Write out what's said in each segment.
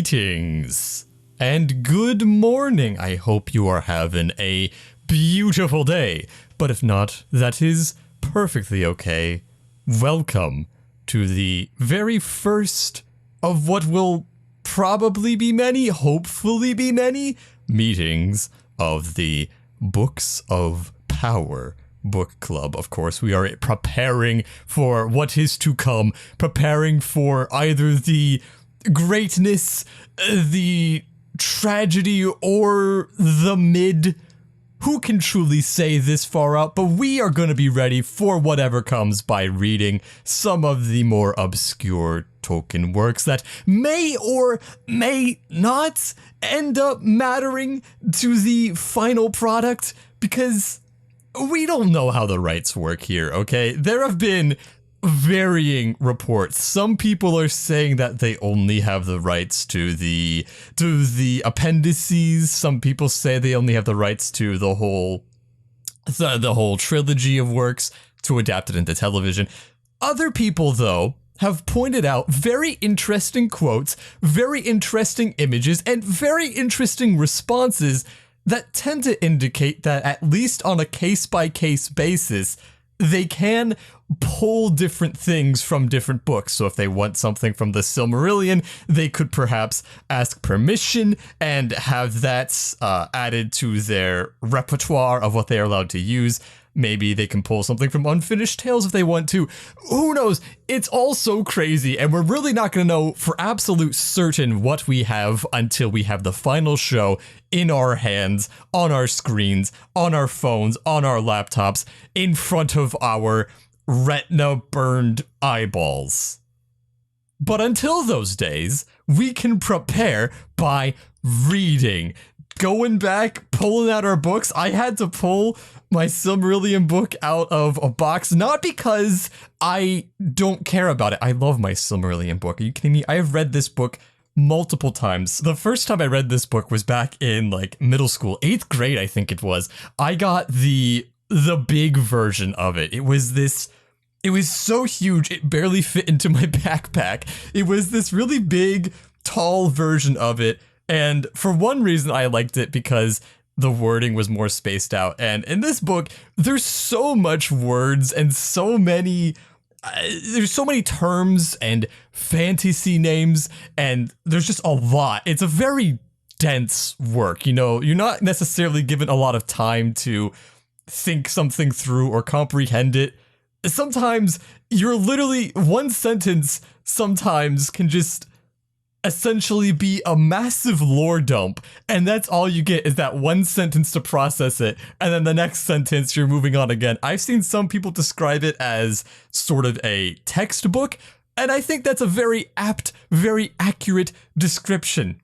Greetings and good morning. I hope you are having a beautiful day, but if not, that is perfectly okay. Welcome to the very first of what will probably be many, hopefully be many, meetings of the Books of Power Book Club. Of course, we are preparing for what is to come, preparing for either the greatness, the tragedy, or the mid. Who can truly say this far out? But we are going to be ready for whatever comes by reading some of the more obscure Tolkien works that may or may not end up mattering to the final product, because we don't know how the rights work here, okay? There have been varying reports. Some people are saying that they only have the rights to the appendices. Some people say they only have the rights to the whole trilogy of works to adapt it into television. Other people, though, have pointed out very interesting quotes, very interesting images, and very interesting responses that tend to indicate that, at least on a case-by-case basis, they can pull different things from different books. So if they want something from the Silmarillion, they could perhaps ask permission and have that added to their repertoire of what they are allowed to use. Maybe they can pull something from Unfinished Tales if they want to. Who knows? It's all so crazy, and we're really not going to know for absolute certain what we have until we have the final show in our hands, on our screens, on our phones, on our laptops, in front of our retina-burned eyeballs. But until those days, we can prepare by reading. Going back, pulling out our books. I had to pull my Silmarillion book out of a box, not because I don't care about it. I love my Silmarillion book. Are you kidding me? I have read this book multiple times. The first time I read this book was back in like middle school, 8th grade, I think it was. I got the big version of it. It was so huge, it barely fit into my backpack. It was this really big, tall version of it. And for one reason, I liked it because the wording was more spaced out. And in this book, there's so much words and there's so many terms and fantasy names, and there's just a lot. It's a very dense work. You know, you're not necessarily given a lot of time to think something through or comprehend it. Sometimes you're literally, one sentence sometimes can just essentially be a massive lore dump, and that's all you get is that one sentence to process it, and then the next sentence you're moving on again. I've seen some people describe it as sort of a textbook, and I think that's a very apt, very accurate description.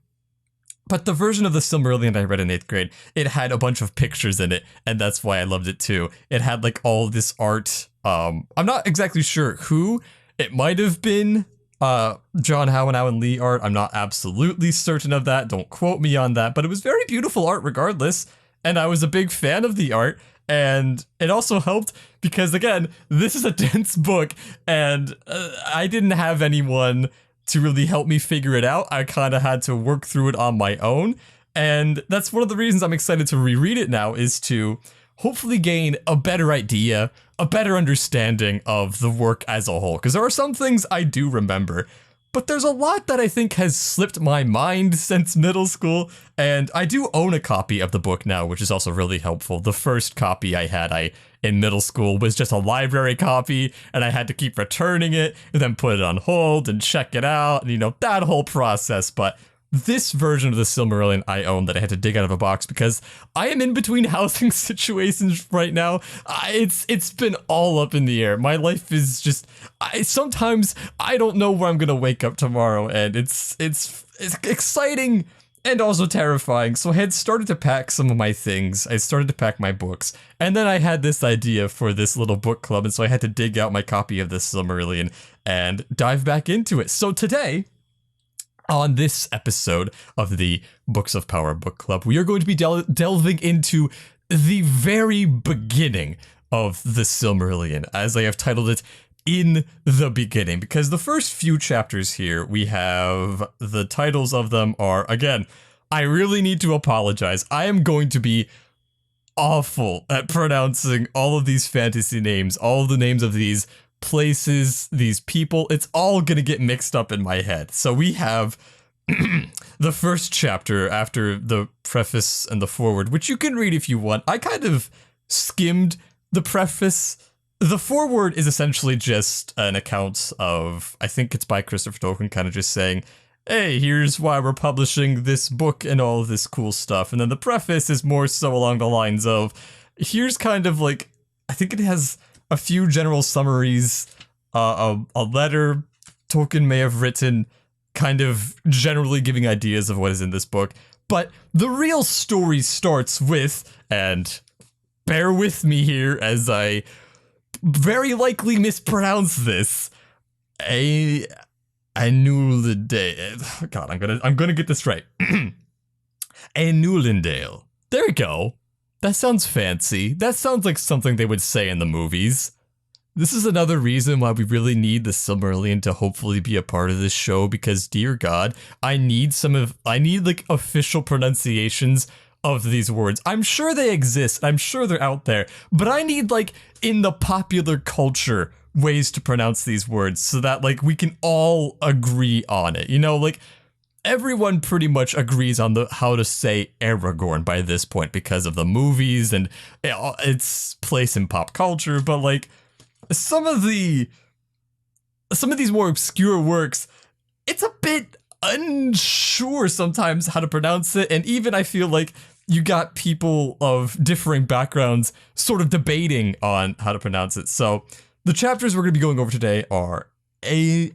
But the version of the Silmarillion I read in 8th grade, it had a bunch of pictures in it, and that's why I loved it too. It had like all this art. I'm not exactly sure who. It might have been John Howe and Alan Lee art. I'm not absolutely certain of that. Don't quote me on that, but it was very beautiful art regardless. And I was a big fan of the art, and it also helped because, again, this is a dense book, and I didn't have anyone to really help me figure it out. I kind of had to work through it on my own. And that's one of the reasons I'm excited to reread it now, is to hopefully gain a better idea, a better understanding of the work as a whole. Because there are some things I do remember, but there's a lot that I think has slipped my mind since middle school. And I do own a copy of the book now, which is also really helpful. The first copy I had in middle school was just a library copy, and I had to keep returning it and then put it on hold and check it out, and, you know, that whole process. But this version of the Silmarillion I own that I had to dig out of a box because I am in between housing situations right now. It's been all up in the air. My life is just, sometimes I don't know where I'm gonna wake up tomorrow, and it's exciting and also terrifying. So I had started to pack some of my things. I started to pack my books, and then I had this idea for this little book club, and so I had to dig out my copy of the Silmarillion and dive back into it. So today, on this episode of the Books of Power Book Club, we are going to be delving into the very beginning of the Silmarillion, as I have titled it, in the beginning, because the first few chapters here, we have the titles of them are, again, I really need to apologize. I am going to be awful at pronouncing all of these fantasy names, all of the names of these places, these people. It's all going to get mixed up in my head. So we have the first chapter after the preface and the foreword, which you can read if you want. I kind of skimmed the preface. The foreword is essentially just an account of, I think it's by Christopher Tolkien, kind of just saying, hey, here's why we're publishing this book and all of this cool stuff. And then the preface is more so along the lines of, here's kind of like, I think it has a few general summaries, a letter Tolkien may have written, kind of generally giving ideas of what is in this book. But the real story starts with, and bear with me here as I very likely mispronounce this, Ainulindale. God, I'm gonna get this right. Ainulindale. There we go. That sounds fancy. That sounds like something they would say in the movies. This is another reason why we really need the Silmarillion to hopefully be a part of this show, because dear God, I need like official pronunciations of these words. I'm sure they exist. I'm sure they're out there, but I need like in the popular culture ways to pronounce these words so that like we can all agree on it. You know, like everyone pretty much agrees on how to say Aragorn by this point because of the movies and its place in pop culture, but like some of these more obscure works, it's a bit unsure sometimes how to pronounce it, and even I feel like you got people of differing backgrounds sort of debating on how to pronounce it. So the chapters we're going to be going over today are Ainulindale,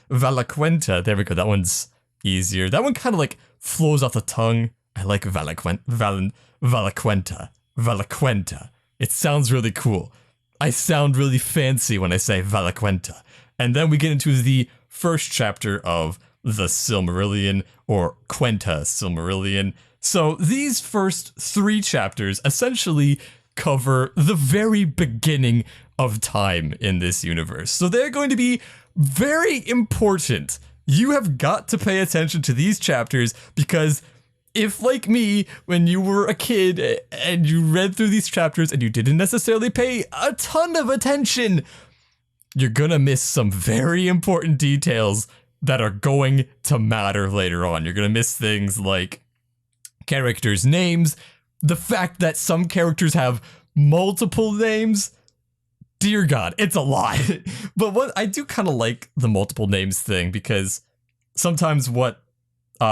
Valaquenta. There we go. That one's easier. That one kind of like flows off the tongue. I like Valaquenta. Valaquenta. It sounds really cool. I sound really fancy when I say Valaquenta. And then we get into the first chapter of the Silmarillion, or Quenta Silmarillion. So these first 3 chapters essentially cover the very beginning of time in this universe. So they're going to be very important. You have got to pay attention to these chapters, because if, like me, when you were a kid and you read through these chapters and you didn't necessarily pay a ton of attention, you're gonna miss some very important details that are going to matter later on. You're gonna miss things like characters' names, the fact that some characters have multiple names. Dear God, it's a lot. But what I do kind of like the multiple names thing, because sometimes what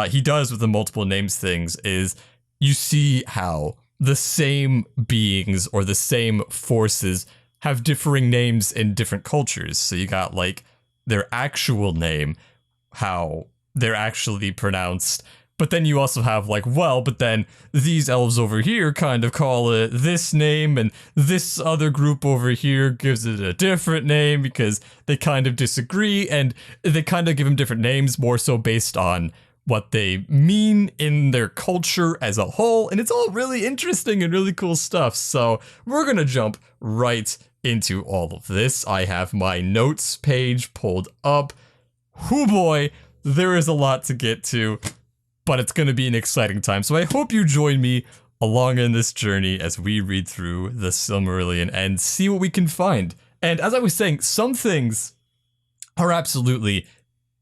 he does with the multiple names things is you see how the same beings or the same forces have differing names in different cultures. So you got like their actual name, how they're actually pronounced, but then you also have like, well, but then these elves over here kind of call it this name, and this other group over here gives it a different name because they kind of disagree, and they kind of give them different names more so based on what they mean in their culture as a whole. And it's all really interesting and really cool stuff. So we're gonna jump right into all of this. I have my notes page pulled up. Hoo boy, there is a lot to get to, but it's going to be an exciting time. So I hope you join me along in this journey as we read through the Silmarillion and see what we can find. And as I was saying, some things are absolutely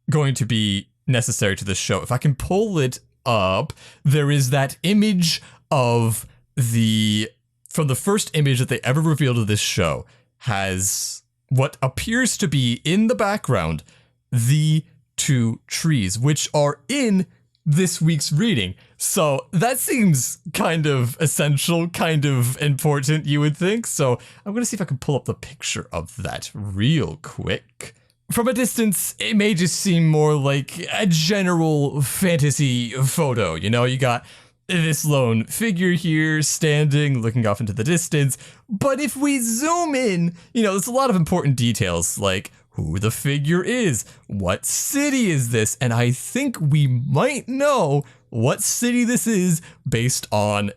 going to be necessary to this show. If I can pull it up, there is that image of from the first image that they ever revealed of this show, has what appears to be in the background the 2 trees, which are in this week's reading. So that seems kind of essential, kind of important, you would think. So I'm going to see if I can pull up the picture of that real quick. From a distance, it may just seem more like a general fantasy photo. You know, you got this lone figure here standing, looking off into the distance. But if we zoom in, you know, there's a lot of important details, like who the figure is, what city is this, and I think we might know what city this is based on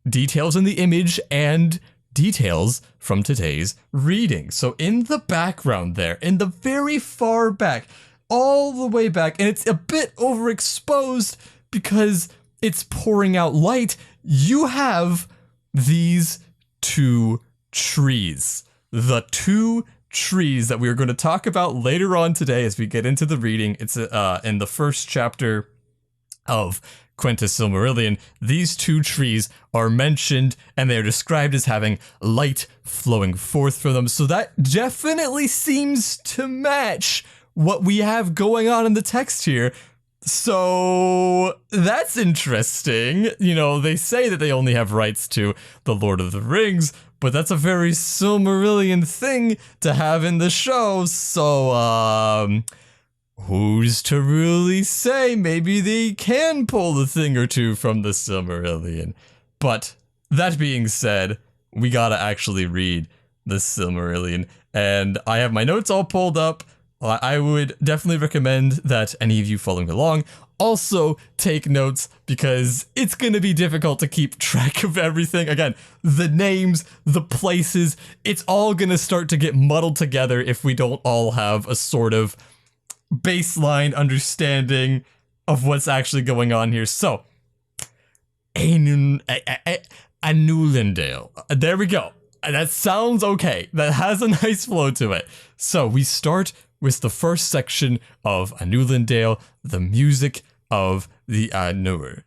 details in the image and details from today's reading. So in the background there, in the very far back, all the way back, and it's a bit overexposed because it's pouring out light, you have these two trees. The two trees that we are going to talk about later on today as we get into the reading. It's in the first chapter of Quentis Silmarillion. These two trees are mentioned and they are described as having light flowing forth from them. So that definitely seems to match what we have going on in the text here. So that's interesting. You know, they say that they only have rights to the Lord of the Rings, but that's a very Silmarillion thing to have in the show. So, who's to really say? Maybe they can pull a thing or two from the Silmarillion. But that being said, we gotta actually read the Silmarillion. And I have my notes all pulled up. I would definitely recommend that any of you following along also take notes because it's going to be difficult to keep track of everything. Again, the names, the places, it's all going to start to get muddled together if we don't all have a sort of baseline understanding of what's actually going on here. So, Ainulindale. There we go. That sounds okay. That has a nice flow to it. So we start with the first section of Ainulindale, the music of the Ainur.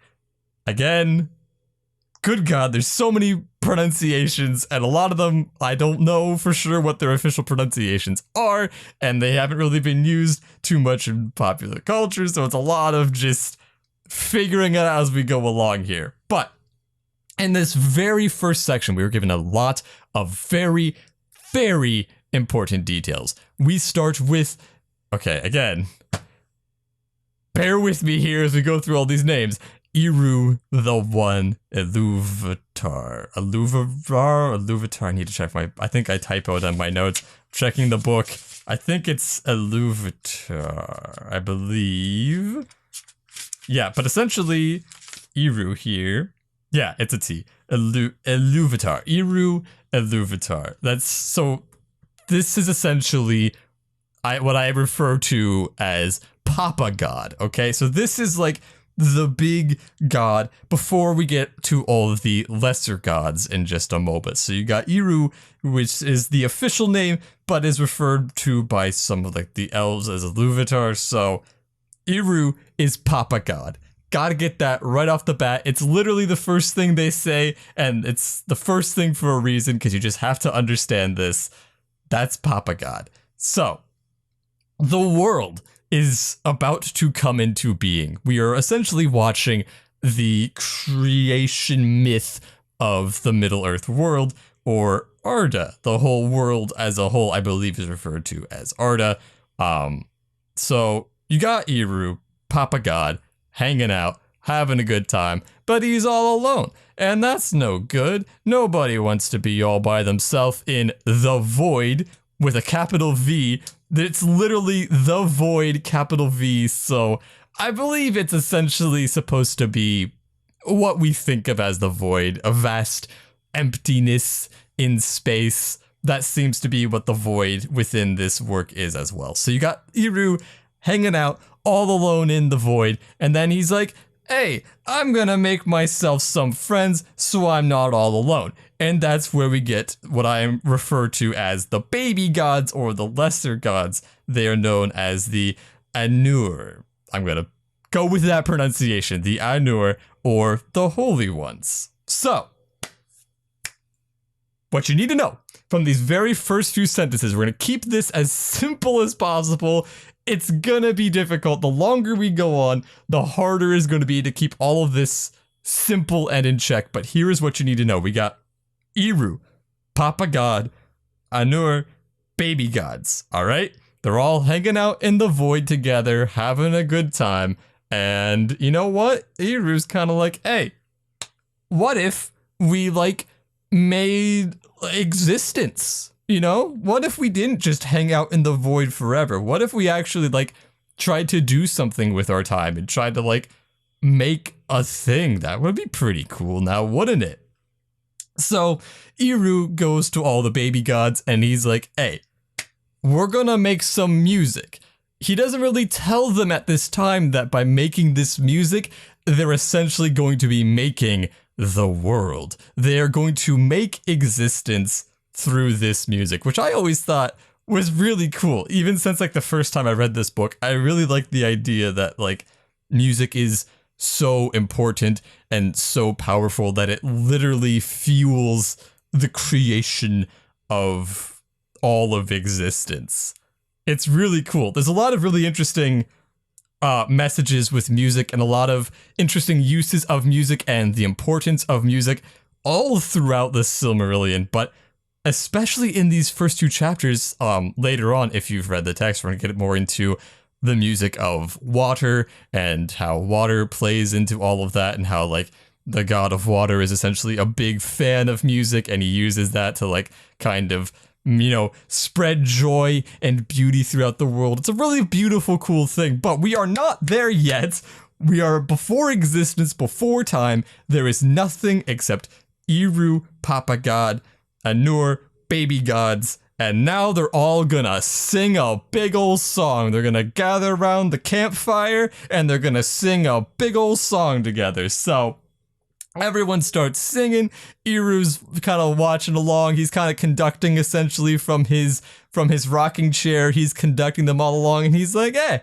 Again, good God, there's so many pronunciations, and a lot of them, I don't know for sure what their official pronunciations are, and they haven't really been used too much in popular culture, so it's a lot of just figuring it out as we go along here. But in this very first section, we were given a lot of very, very important details. We start with, okay, again, bear with me here as we go through all these names. Iru the One, Illuvitar. I need to check I think I typoed on my notes. Checking the book. I think it's Illuvitar, I believe. Yeah, but essentially, Iru here. Yeah, it's a T. Illuvitar. Iru Illuvitar. That's so. This is essentially what I refer to as Papa God, okay? So this is like the big god before we get to all of the lesser gods in just a moment. So you got Iru, which is the official name, but is referred to by some of like the elves as Illuvitar. So Iru is Papa God. Gotta get that right off the bat. It's literally the first thing they say, and it's the first thing for a reason because you just have to understand this. That's Papa God. So, the world is about to come into being. We are essentially watching the creation myth of the Middle-earth world, or Arda. The whole world as a whole, I believe, is referred to as Arda. So, you got Iru, Papa God, hanging out, having a good time, but he's all alone. And that's no good. Nobody wants to be all by themselves in the void with a capital V. It's literally the void, capital V. So I believe it's essentially supposed to be what we think of as the void, a vast emptiness in space. That seems to be what the void within this work is as well. So you got Iru hanging out all alone in the void, and then he's like, hey, I'm gonna make myself some friends so I'm not all alone. And that's where we get what I refer to as the baby gods or the lesser gods. They are known as the Ainur. I'm gonna go with that pronunciation, the Ainur, or the Holy Ones. So, what you need to know from these very first few sentences, we're gonna keep this as simple as possible. It's gonna be difficult. The longer we go on, the harder it's gonna be to keep all of this simple and in check. But here is what you need to know. We got Iru, Papa God, Ainur, baby gods. All right? They're all hanging out in the void together, having a good time. And you know what? Iru's kind of like, hey, what if we like made existence? You know, what if we didn't just hang out in the void forever? What if we actually like tried to do something with our time and tried to like make a thing? That would be pretty cool now, wouldn't it? So Eru goes to all the baby gods and he's like, hey, we're gonna make some music. He doesn't really tell them at this time that by making this music, they're essentially going to be making the world. They are going to make existence through this music, which I always thought was really cool. Even since like the first time I read this book, I really liked the idea that like music is so important and so powerful that it literally fuels the creation of all of existence. It's really cool. There's a lot of really interesting messages with music and a lot of interesting uses of music and the importance of music all throughout the Silmarillion, but especially in these first two chapters. Later on, if you've read the text, we're going to get more into the music of water and how water plays into all of that and how like the god of water is essentially a big fan of music and he uses that to like kind of, you know, spread joy and beauty throughout the world. It's a really beautiful, cool thing, but we are not there yet. We are before existence, before time. There is nothing except Eru, Papa God, Ainur, baby gods, and now they're all gonna sing a big ol' song. They're gonna gather around the campfire and they're gonna sing a big ol' song together. So everyone starts singing. Eru's kind of watching along. He's kind of conducting essentially from his rocking chair. He's conducting them all along and he's like, hey,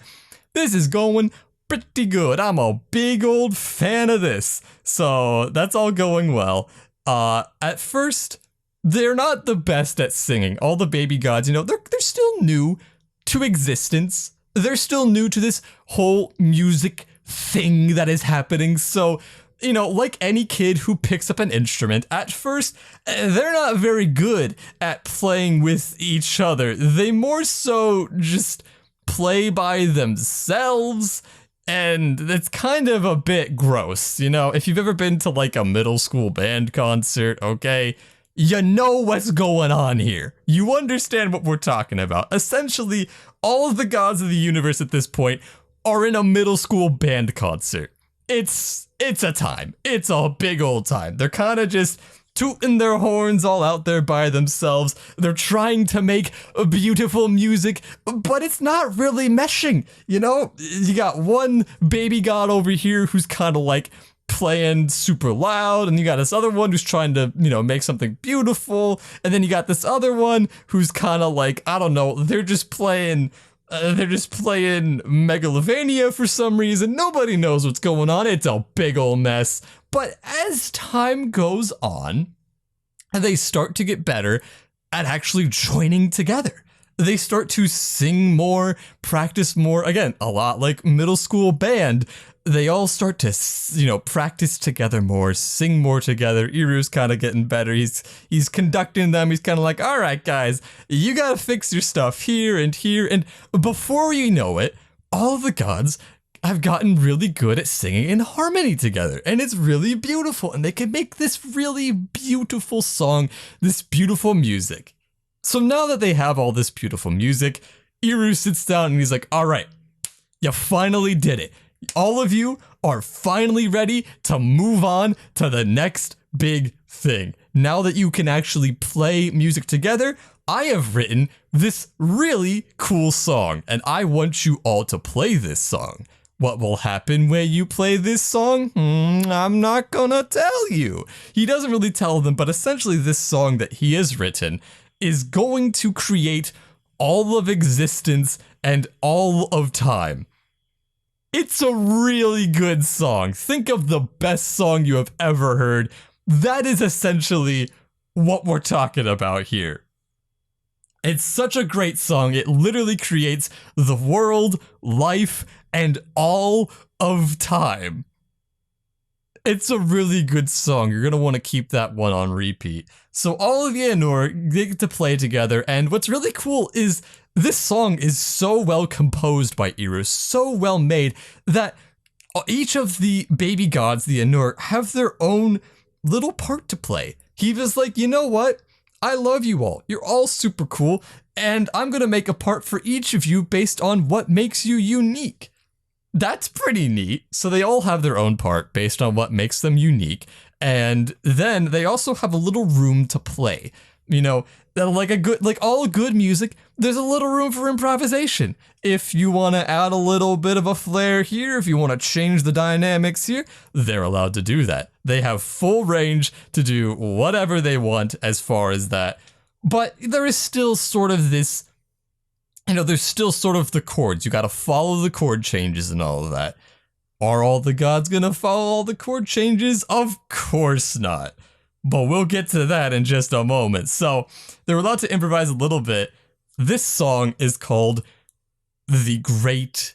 this is going pretty good. I'm a big old fan of this. So that's all going well. At first, they're not the best at singing. All the baby gods, you know, they're still new to existence. They're still new to this whole music thing that is happening. So, you know, like any kid who picks up an instrument, at first, they're not very good at playing with each other. They more so just play by themselves, and it's kind of a bit gross. You know, if you've ever been to like a middle school band concert, okay, you know what's going on here. You understand what we're talking about. Essentially, all of the gods of the universe at this point are in a middle school band concert. It's a time. It's a big old time. They're kind of just tooting their horns all out there by themselves. They're trying to make a beautiful music, but it's not really meshing. You know, you got one baby god over here who's kind of like playing super loud, and you got this other one who's trying to, you know, make something beautiful, and then you got this other one who's kind of like, I don't know, they're just playing Megalovania for some reason. Nobody knows what's going on. It's a big old mess. But as time goes on, they start to get better at actually joining together. They start to sing more, practice more. Again, a lot like middle school band. They all start to, you know, practice together more, sing more together. Eru's kind of getting better. He's conducting them. He's kind of like, all right, guys, you got to fix your stuff here. And before you know it, all of the gods have gotten really good at singing in harmony together. And it's really beautiful. And they can make this really beautiful song, this beautiful music. So now that they have all this beautiful music, Eru sits down and he's like, all right, you finally did it. All of you are finally ready to move on to the next big thing. Now that you can actually play music together, I have written this really cool song, and I want you all to play this song. What will happen when you play this song? I'm not gonna tell you. He doesn't really tell them, but essentially this song that he has written is going to create all of existence and all of time. It's a really good song. Think of the best song you have ever heard. That is essentially what we're talking about here. It's such a great song. It literally creates the world, life, and all of time. It's a really good song. You're going to want to keep that one on repeat. So all of you and Ainur get to play together, and what's really cool is this song is so well composed by Eru, so well made, that each of the baby gods, the Ainur, have their own little part to play. He was like, you know what? I love you all. You're all super cool, and I'm going to make a part for each of you based on what makes you unique. That's pretty neat. So they all have their own part based on what makes them unique. And then they also have a little room to play. You know, like all good music, there's a little room for improvisation. If you want to add a little bit of a flair here, if you want to change the dynamics here, they're allowed to do that. They have full range to do whatever they want as far as that. But there is still sort of this, there's still sort of the chords. You got to follow the chord changes and all of that. Are all the gods going to follow all the chord changes? Of course not. But we'll get to that in just a moment. So they're allowed to improvise a little bit. This song is called The Great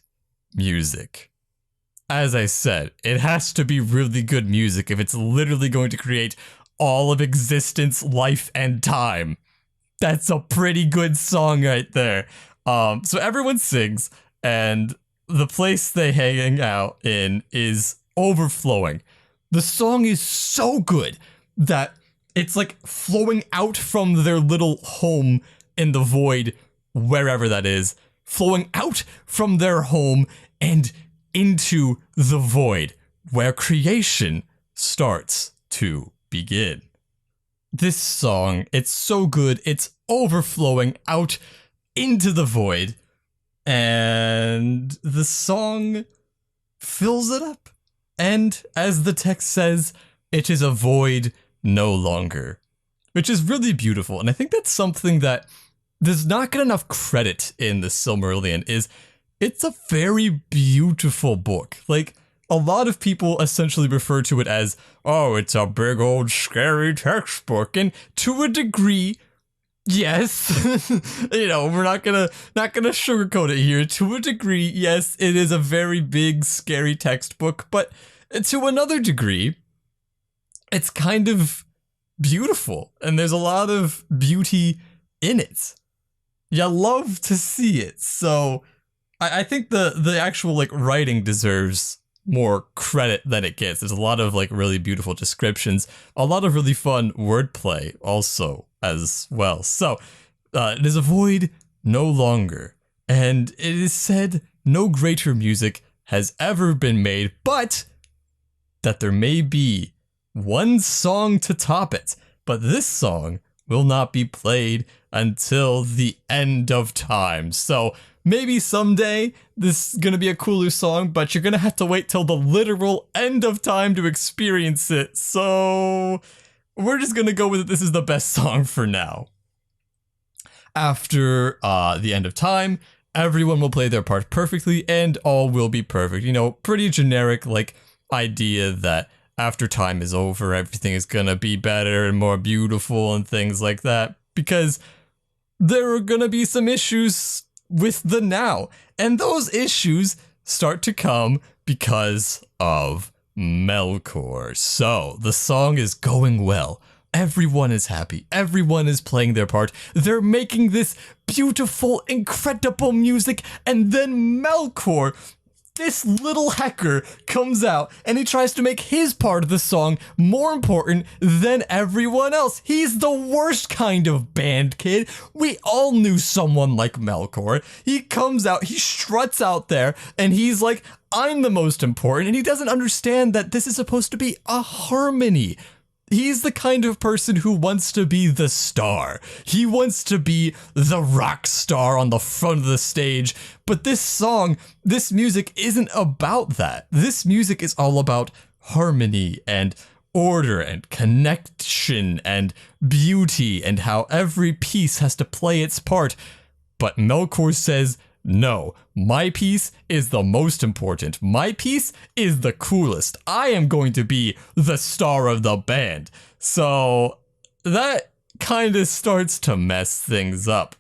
Music. As I said, it has to be really good music if it's literally going to create all of existence, life, and time. That's a pretty good song right there. So everyone sings, and the place they hang out in is overflowing. The song is so good that it's like flowing out from their little home in the void, wherever that is, flowing out from their home and into the void, where creation starts to begin. This song, it's so good, it's overflowing out into the void, and the song fills it up. And as the text says, it is a void no longer, which is really beautiful. And I think that's something that does not get enough credit in the Silmarillion. Is it's a very beautiful book. Like, a lot of people essentially refer to it as, oh, it's a big old scary textbook. And to a degree, yes, we're not gonna sugarcoat it here. To a degree, yes, it is a very big, scary textbook. But to another degree, it's kind of beautiful, and there's a lot of beauty in it. You love to see it. So I think the actual like writing deserves more credit than it gets. There's a lot of like really beautiful descriptions, a lot of really fun wordplay also as well. So it is a void no longer, and it is said no greater music has ever been made, but that there may be one song to top it, but this song will not be played until the end of time. So maybe someday this is going to be a cooler song, but you're going to have to wait till the literal end of time to experience it. So we're just going to go with it. This is the best song for now. After the end of time, everyone will play their part perfectly and all will be perfect. Pretty generic like idea that after time is over, everything is gonna be better and more beautiful and things like that, because there are gonna be some issues with the now, and those issues start to come because of Melkor. So the song is going well. Everyone is happy. Everyone is playing their part. They're making this beautiful, incredible music, and then Melkor, this little hacker, comes out and he tries to make his part of the song more important than everyone else. He's the worst kind of band kid. We all knew someone like Melkor. He comes out, he struts out there, and he's like, I'm the most important, and he doesn't understand that this is supposed to be a harmony. He's the kind of person who wants to be the star. He wants to be the rock star on the front of the stage. But this song, this music isn't about that. This music is all about harmony and order and connection and beauty and how every piece has to play its part. But Melkor says, no, my piece is the most important. My piece is the coolest. I am going to be the star of the band. So that kind of starts to mess things up.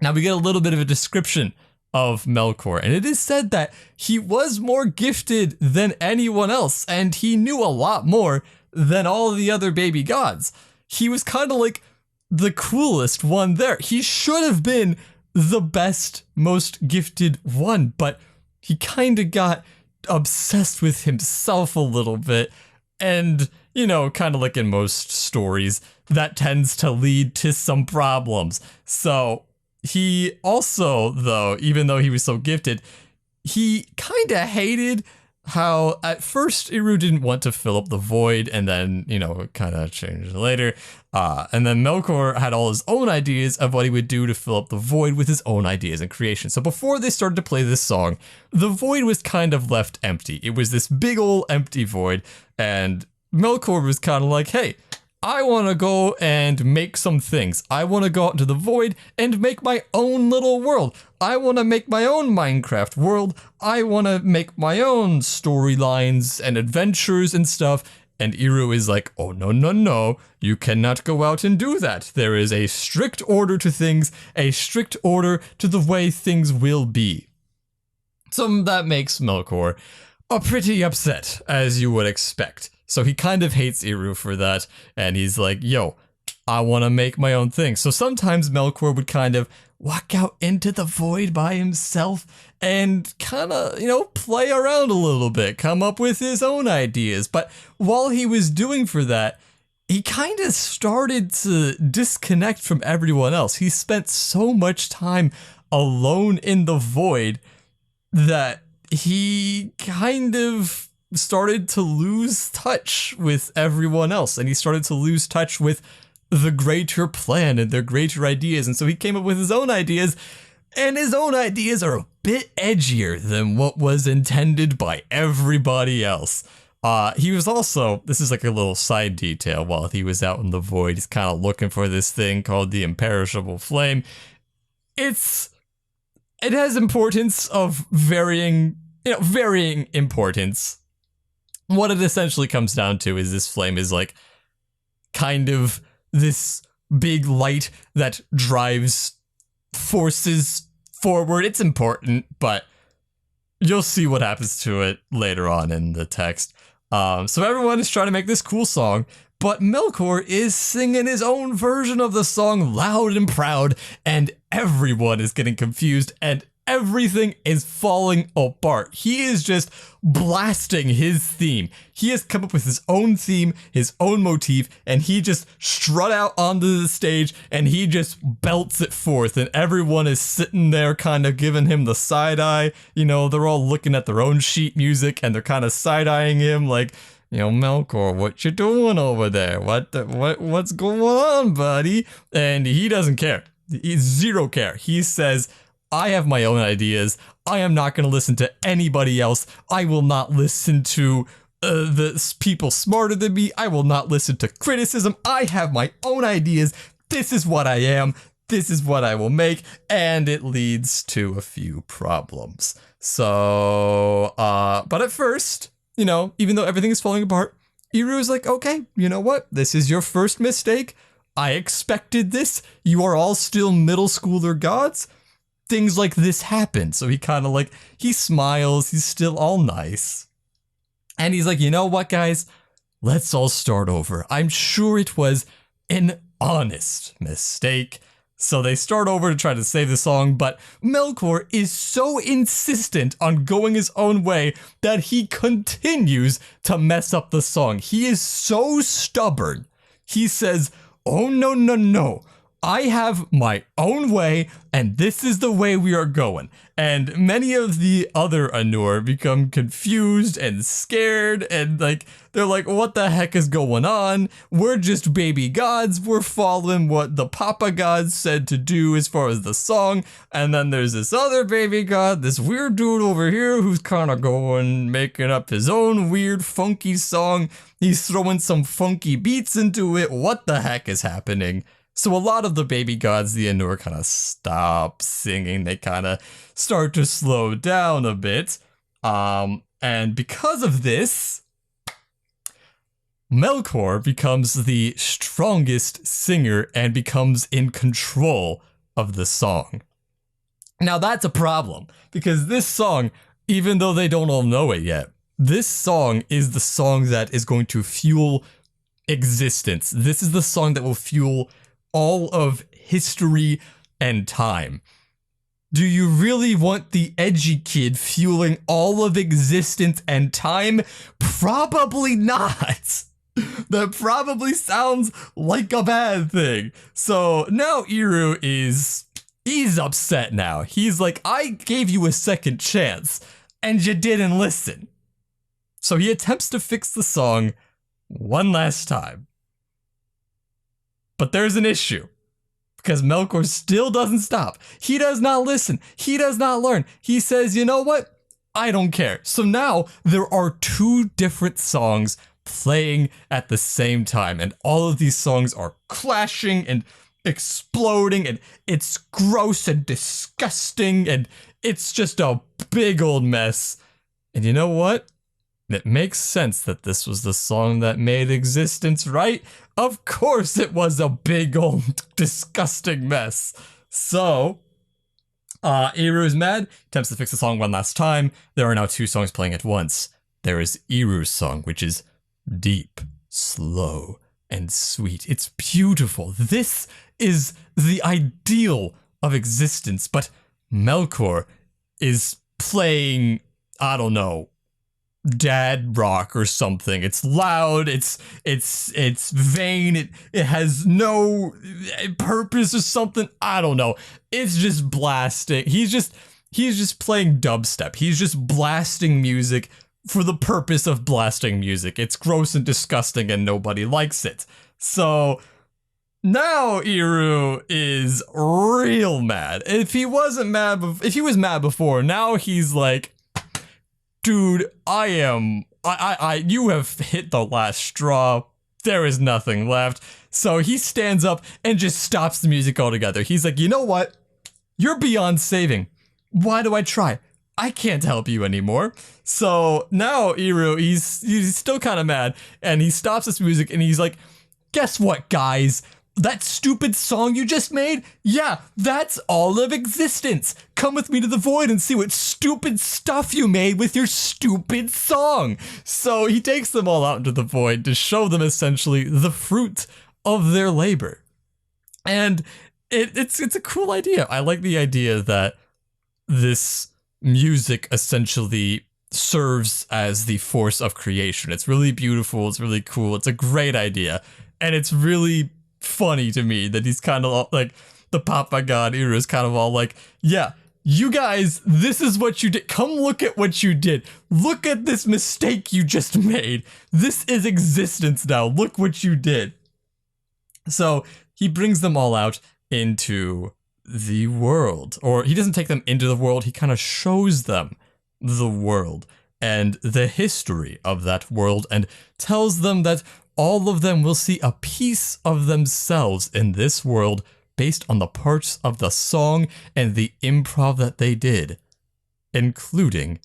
Now we get a little bit of a description of Melkor, and it is said that he was more gifted than anyone else, and he knew a lot more than all the other baby gods. He was kind of like the coolest one there. He should have been the best, most gifted one, but he kind of got obsessed with himself a little bit, and, kind of like in most stories, that tends to lead to some problems. So he also, though, even though he was so gifted, he kind of hated how at first Eru didn't want to fill up the void, and then, it kind of changed later. And then Melkor had all his own ideas of what he would do to fill up the void with his own ideas and creation. So before they started to play this song, the void was kind of left empty. It was this big old empty void, and Melkor was kind of like, hey, I want to go and make some things. I want to go out into the void and make my own little world. I want to make my own Minecraft world. I want to make my own storylines and adventures and stuff. And Eru is like, oh, no, no, no. You cannot go out and do that. There is a strict order to things, a strict order to the way things will be. So that makes Melkor pretty upset, as you would expect. So he kind of hates Eru for that, and he's like, yo, I want to make my own thing. So sometimes Melkor would kind of walk out into the void by himself and kind of, play around a little bit, come up with his own ideas. But while he was doing for that, he kind of started to disconnect from everyone else. He spent so much time alone in the void that he kind of started to lose touch with everyone else, and he started to lose touch with the greater plan and their greater ideas. And so he came up with his own ideas, and his own ideas are a bit edgier than what was intended by everybody else. He was also, this is like a little side detail, while he was out in the void, he's kind of looking for this thing called the imperishable flame. It has importance of varying importance. What it essentially comes down to is this flame is like kind of this big light that drives forces forward. It's important, but you'll see what happens to it later on in the text. So everyone is trying to make this cool song, but Melkor is singing his own version of the song loud and proud, and everyone is getting confused, and everything is falling apart. He is just blasting his theme. He has come up with his own theme, his own motif, and he just strut out onto the stage and he just belts it forth, and everyone is sitting there kind of giving him the side eye. They're all looking at their own sheet music and they're kind of side-eyeing him like, Melkor, what you doing over there? What's going on, buddy? And he doesn't care. He's zero care. He says, I have my own ideas. I am not going to listen to anybody else. I will not listen to the people smarter than me. I will not listen to criticism. I have my own ideas. This is what I am. This is what I will make. And it leads to a few problems. So, but at first, even though everything is falling apart, Eru is like, okay, you know what? This is your first mistake. I expected this. You are all still middle schooler gods. Things like this happen. So he kind of he smiles. He's still all nice. And he's like, you know what, guys? Let's all start over. I'm sure it was an honest mistake. So they start over to try to save the song, but Melkor is so insistent on going his own way that he continues to mess up the song. He is so stubborn. He says, oh, no, no, no. I have my own way, and this is the way we are going. And many of the other Ainur become confused and scared, and they're like, what the heck is going on? We're just baby gods. We're following what the papa gods said to do as far as the song. And then there's this other baby god, this weird dude over here who's kind of making up his own weird funky song. He's throwing some funky beats into it. What the heck is happening? So a lot of the baby gods, the Ainur, kind of stop singing. They kind of start to slow down a bit. And because of this, Melkor becomes the strongest singer and becomes in control of the song. Now that's a problem, because this song, even though they don't all know it yet, this song is the song that is going to fuel existence. This is the song that will fuel all of history and time. Do you really want the edgy kid fueling all of existence and time? Probably not. That probably sounds like a bad thing. So now Eru he's upset now. He's like, I gave you a second chance and you didn't listen. So he attempts to fix the song one last time. But there's an issue. Because Melkor still doesn't stop. He does not listen. He does not learn. He says, you know what? I don't care. So now there are two different songs playing at the same time. And all of these songs are clashing and exploding. And it's gross and disgusting. And it's just a big old mess. And you know what? It makes sense that this was the song that made existence, right? Of course it was a big old disgusting mess. So, Eru is mad, attempts to fix the song one last time. There are now two songs playing at once. There is Eru's song, which is deep, slow, and sweet. It's beautiful. This is the ideal of existence, but Melkor is playing, I don't know, dad rock or something. It's loud, it's vain, it has no purpose or something. I don't know. It's just blasting. He's just playing dubstep. He's just blasting music for the purpose of blasting music. It's gross and disgusting and nobody likes it. So now Eru is real mad. If he was mad before, now he's like, dude, you have hit the last straw. There is nothing left. So he stands up and just stops the music altogether. He's like, you know what? You're beyond saving. Why do I try? I can't help you anymore. So now Eru, he's still kind of mad, and he stops this music and he's like, guess what, guys? That stupid song you just made? Yeah, that's all of existence. Come with me to the void and see what stupid stuff you made with your stupid song. So he takes them all out into the void to show them essentially the fruit of their labor. And it's a cool idea. I like the idea that this music essentially serves as the force of creation. It's really beautiful. It's really cool. It's a great idea. And it's really funny to me that he's kind of like, the Papa God Eru is kind of all like, yeah, you guys, this is what you did. Come look at what you did. Look at this mistake you just made. This is existence now. Look what you did. So he brings them all out into the world. Or he doesn't take them into the world. He kind of shows them the world and the history of that world and tells them that all of them will see a piece of themselves in this world based on the parts of the song and the improv that they did, including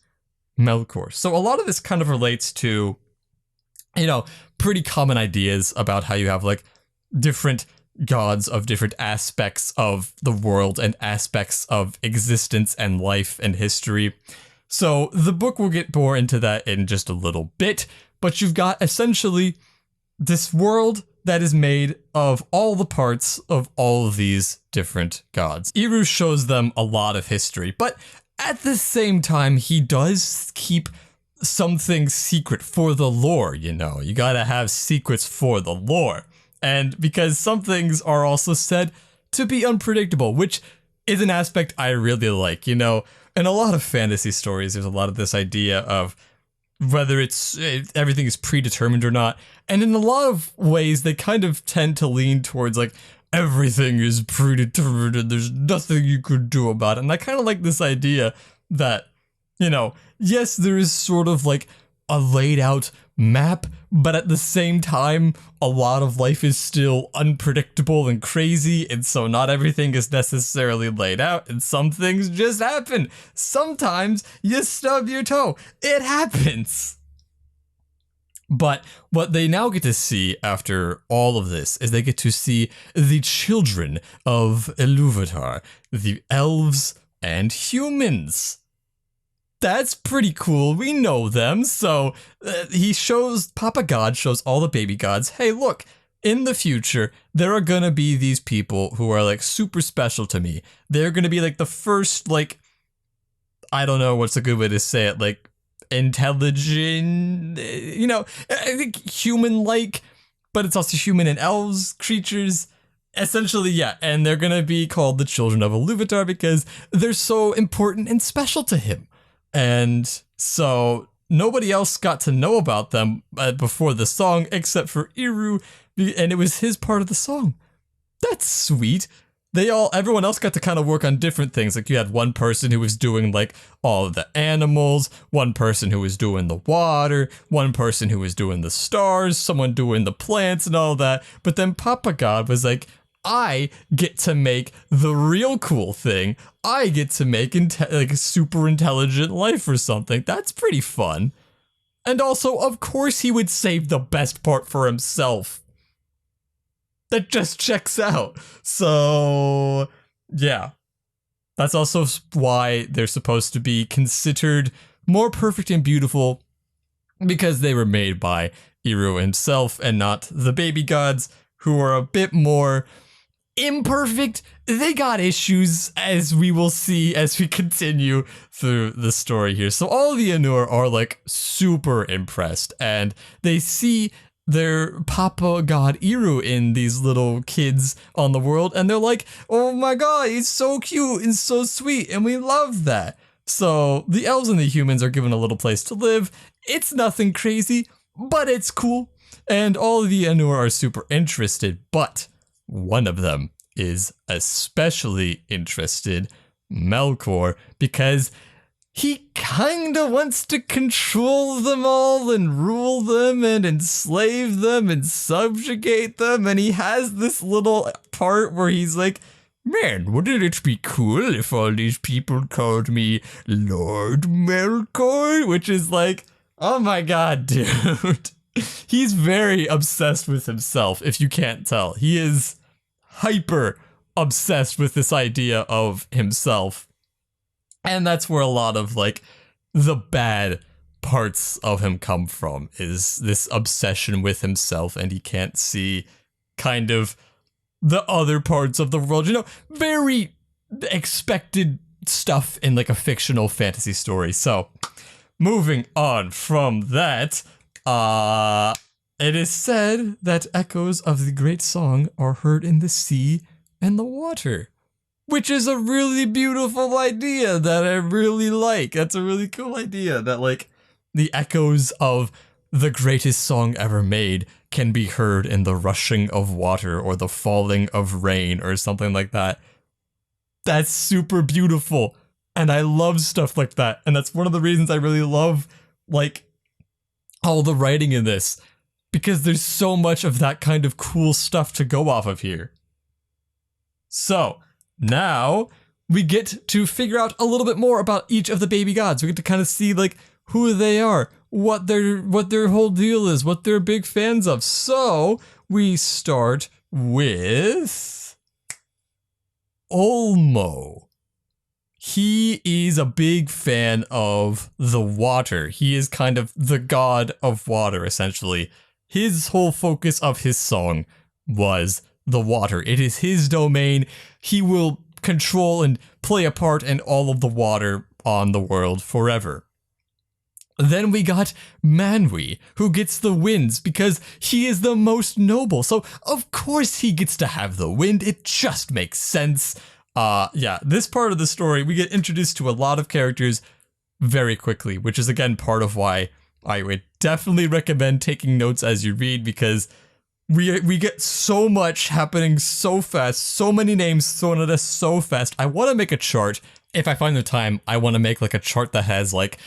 Melkor. So a lot of this kind of relates to, you know, pretty common ideas about how you have like different gods of different aspects of the world and aspects of existence and life and history. So the book will get more into that in just a little bit, but you've got essentially this world that is made of all the parts of all of these different gods. Eru shows them a lot of history, but at the same time, he does keep something secret for the lore, you know. You gotta have secrets for the lore. And because some things are also said to be unpredictable, which is an aspect I really like, you know. In a lot of fantasy stories, there's a lot of this idea of whether everything is predetermined or not. And in a lot of ways, they kind of tend to lean towards like, everything is predetermined and there's nothing you could do about it. And I kind of like this idea that, you know, yes, there is sort of like a laid out map, but at the same time, a lot of life is still unpredictable and crazy, and so not everything is necessarily laid out, and some things just happen. Sometimes you stub your toe. It happens. But what they now get to see after all of this is they get to see the children of Ilúvatar, the elves and humans. That's pretty cool. We know them. So Papa God shows all the baby gods, hey, look, in the future, there are gonna be these people who are like super special to me. They're gonna be like the first, like, I don't know what's a good way to say it, like, intelligent, you know, I think human-like, but it's also human and elves creatures. Essentially, yeah, and they're gonna be called the Children of Ilúvatar because they're so important and special to him. And so nobody else got to know about them before the song except for Iru, and it was his part of the song. That's sweet. Everyone else got to kind of work on different things. Like you had one person who was doing like all of the animals, one person who was doing the water, one person who was doing the stars, someone doing the plants and all that. But then Papa God was like, I get to make the real cool thing. I get to make like a super intelligent life or something. That's pretty fun. And also, of course, he would save the best part for himself. That just checks out. So, yeah. That's also why they're supposed to be considered more perfect and beautiful, because they were made by Iru himself and not the baby gods, who are a bit more imperfect. They got issues, as we will see as we continue through the story here. So all the Ainur are like super impressed, and they see their Papa God Iru in these little kids on the world, and they're like, oh my god, he's so cute and so sweet, and we love that. So the elves and the humans are given a little place to live. It's nothing crazy, but it's cool, and all of the Ainur are super interested, but one of them is especially interested, Melkor, because he kinda wants to control them all and rule them and enslave them and subjugate them, and he has this little part where he's like, man, wouldn't it be cool if all these people called me Lord Melkor? Which is like, oh my god, dude. He's very obsessed with himself, if you can't tell. He is hyper obsessed with this idea of himself. And that's where a lot of like the bad parts of him come from, is this obsession with himself, and he can't see kind of the other parts of the world. You know, very expected stuff in like a fictional fantasy story. So moving on from that, it is said that echoes of the great song are heard in the sea and the water, which is a really beautiful idea that I really like. That's a really cool idea, that like the echoes of the greatest song ever made can be heard in the rushing of water or the falling of rain or something like that. That's super beautiful, and I love stuff like that. And that's one of the reasons I really love like all the writing in this, because there's so much of that kind of cool stuff to go off of here. So now we get to figure out a little bit more about each of the baby gods. We get to kind of see like who they are, what their whole deal is, what they're big fans of. So we start with Ulmo. He is a big fan of the water. He is kind of the god of water, essentially. His whole focus of his song was the water. It is his domain. He will control and play a part in all of the water on the world forever. Then we got Manwë, who gets the winds because he is the most noble. So of course he gets to have the wind. It just makes sense. Yeah, this part of the story, we get introduced to a lot of characters very quickly, which is again part of why I would definitely recommend taking notes as you read, because we get so much happening so fast, so many names thrown at us so fast. I want to make a chart. If I find the time, I want to make like a chart that has like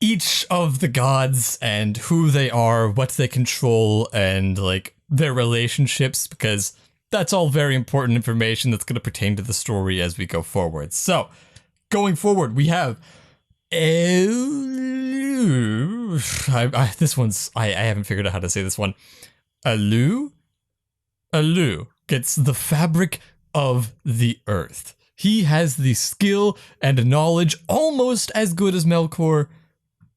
each of the gods and who they are, what they control, and like their relationships, because that's all very important information that's going to pertain to the story as we go forward. So, going forward, we have this one's, I haven't figured out how to say this one. Alu gets the fabric of the earth. He has the skill and knowledge almost as good as Melkor,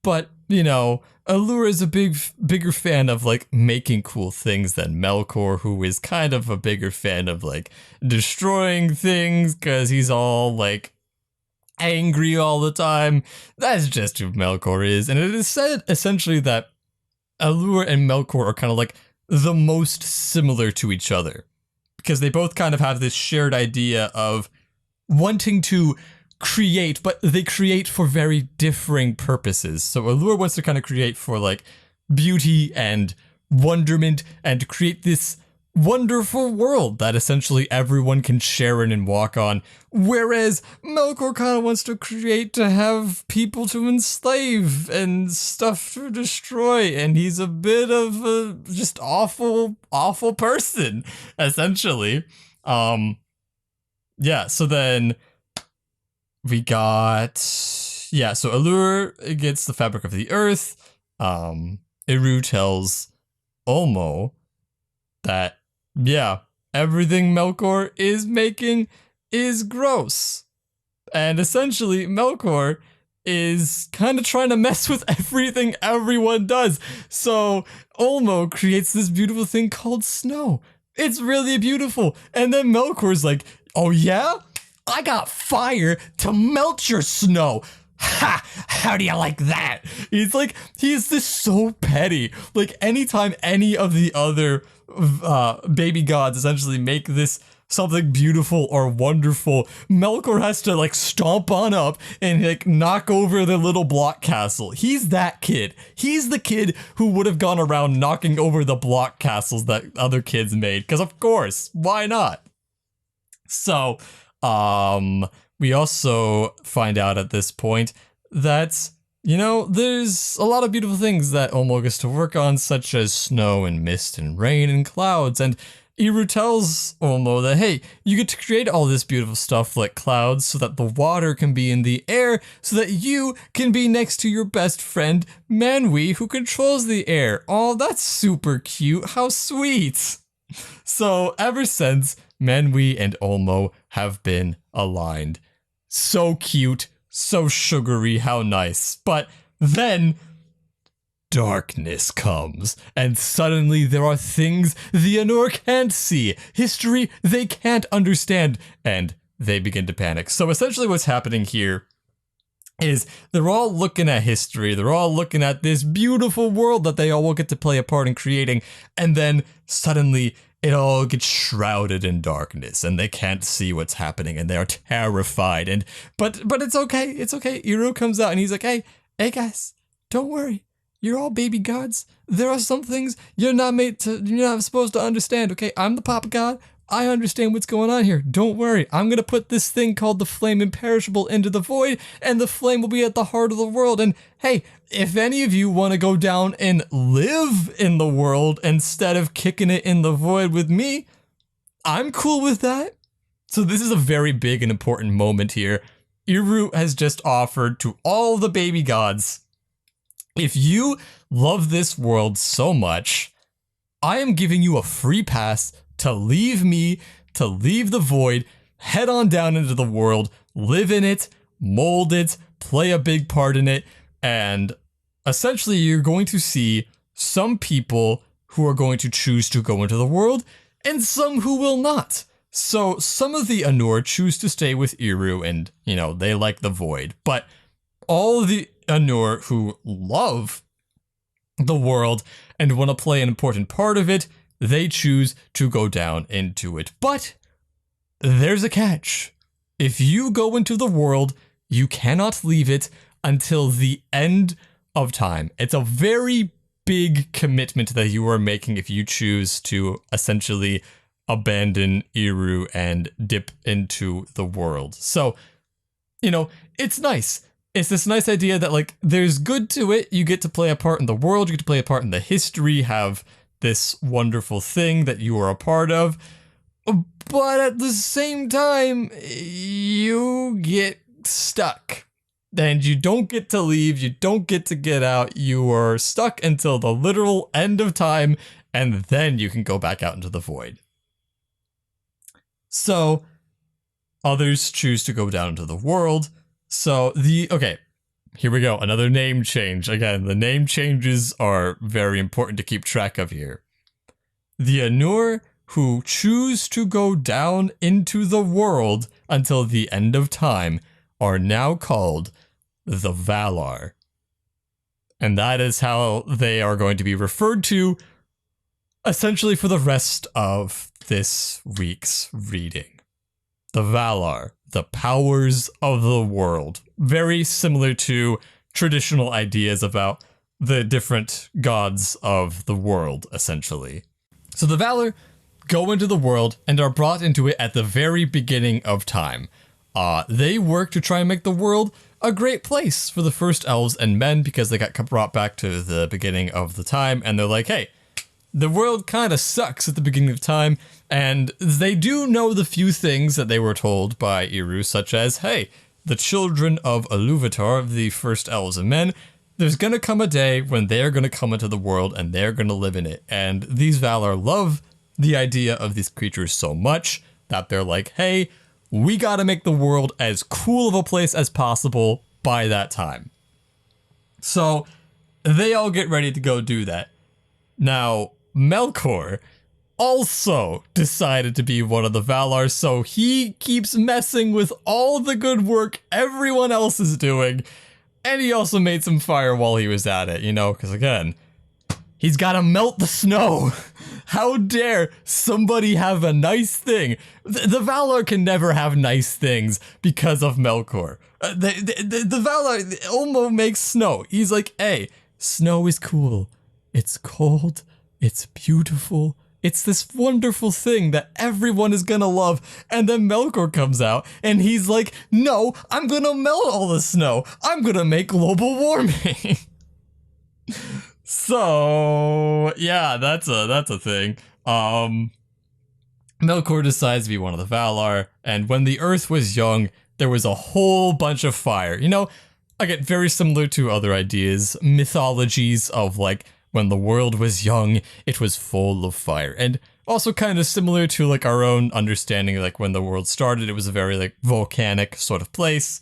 but, you know, Alu is a bigger fan of, like, making cool things than Melkor, who is kind of a bigger fan of, like, destroying things, because he's all, like, angry all the time. That's just who Melkor is, and it is said, essentially, that Alu and Melkor are kind of, like, the most similar to each other, because they both kind of have this shared idea of wanting to create, but they create for very differing purposes. So Allure wants to kind of create for like beauty and wonderment and create this wonderful world that essentially everyone can share in and walk on, whereas Melkor kind of wants to create to have people to enslave and stuff to destroy, and he's a bit of a just awful person, essentially. Yeah, so then we got, so Allure gets the fabric of the earth. Eru tells Ulmo that, everything Melkor is making is gross. And essentially, Melkor is kind of trying to mess with everything everyone does. So Ulmo creates this beautiful thing called snow. It's really beautiful. And then Melkor's like, oh yeah? I got fire to melt your snow. Ha! How do you like that? He's this so petty. Like, anytime any of the other baby gods essentially make this something beautiful or wonderful, Melkor has to like stomp on up and like knock over the little block castle. He's that kid. He's the kid who would have gone around knocking over the block castles that other kids made. Because of course, why not? So, we also find out at this point that, there's a lot of beautiful things that Ulmo gets to work on, such as snow and mist and rain and clouds. And Eru tells Ulmo that, hey, you get to create all this beautiful stuff like clouds so that the water can be in the air, so that you can be next to your best friend, Manwë, who controls the air. Oh, that's super cute. How sweet. So ever since, Manwë and Ulmo have been aligned. So cute, so sugary, how nice. But then darkness comes, and suddenly there are things the Ainur can't see, history they can't understand, and they begin to panic. So essentially what's happening here is they're all looking at history, they're all looking at this beautiful world that they all will get to play a part in creating, and then suddenly it all gets shrouded in darkness, and they can't see what's happening, and they are terrified. And but it's okay, it's okay. Eru comes out and he's like, hey guys, don't worry. You're all baby gods. There are some things you're not supposed to understand. Okay, I'm the Papa God. I understand what's going on here. Don't worry. I'm gonna put this thing called the Flame Imperishable into the void, and the flame will be at the heart of the world. And hey, if any of you want to go down and live in the world instead of kicking it in the void with me, I'm cool with that. So this is a very big and important moment here. Eru has just offered to all the baby gods, if you love this world so much, I am giving you a free pass to leave me, to leave the void, head on down into the world, live in it, mold it, play a big part in it, and essentially you're going to see some people who are going to choose to go into the world, and some who will not. So some of the Ainur choose to stay with Eru and, they like the void, but all the Ainur who love the world and want to play an important part of it, they choose to go down into it. But there's a catch. If you go into the world, you cannot leave it until the end of time. It's a very big commitment that you are making if you choose to essentially abandon Eru and dip into the world. So, it's nice. It's this nice idea that, like, there's good to it. You get to play a part in the world. You get to play a part in the history, have this wonderful thing that you are a part of. But at the same time, you get stuck. And you don't get to leave. You don't get to get out. You are stuck until the literal end of time. And then you can go back out into the void. So, others choose to go down into the world. So okay, here we go. Another name change. Again, the name changes are very important to keep track of here. The Ainur who choose to go down into the world until the end of time are now called the Valar. And that is how they are going to be referred to essentially for the rest of this week's reading. the Valar, the powers of the world. Very similar to traditional ideas about the different gods of the world, essentially. So the Valar go into the world and are brought into it at the very beginning of time. They work to try and make the world a great place for the first elves and men because they got brought back to the beginning of the time, and they're like, hey, the world kind of sucks at the beginning of time, and they do know the few things that they were told by Eru, such as, hey, the Children of Illuvitar, the first elves and men, there's gonna come a day when they're gonna come into the world and they're gonna live in it. And these Valar love the idea of these creatures so much that they're like, hey, we gotta make the world as cool of a place as possible by that time. So they all get ready to go do that. Now, Melkor also decided to be one of the Valar, so he keeps messing with all the good work everyone else is doing. And he also made some fire while he was at it, you know, because again, he's got to melt the snow. How dare somebody have a nice thing? The Valar can never have nice things because of Melkor. The Valar, Ulmo makes snow. He's like, hey, snow is cool. It's cold. It's beautiful. It's this wonderful thing that everyone is gonna love. And then Melkor comes out and he's like, no, I'm gonna melt all the snow. I'm gonna make global warming. So, yeah, that's a thing. Melkor decides to be one of the Valar, and when the earth was young, there was a whole bunch of fire. You know, again, very similar to other ideas, mythologies of like, when the world was young, it was full of fire. And also kind of similar to like our own understanding, like when the world started, it was a very like volcanic sort of place.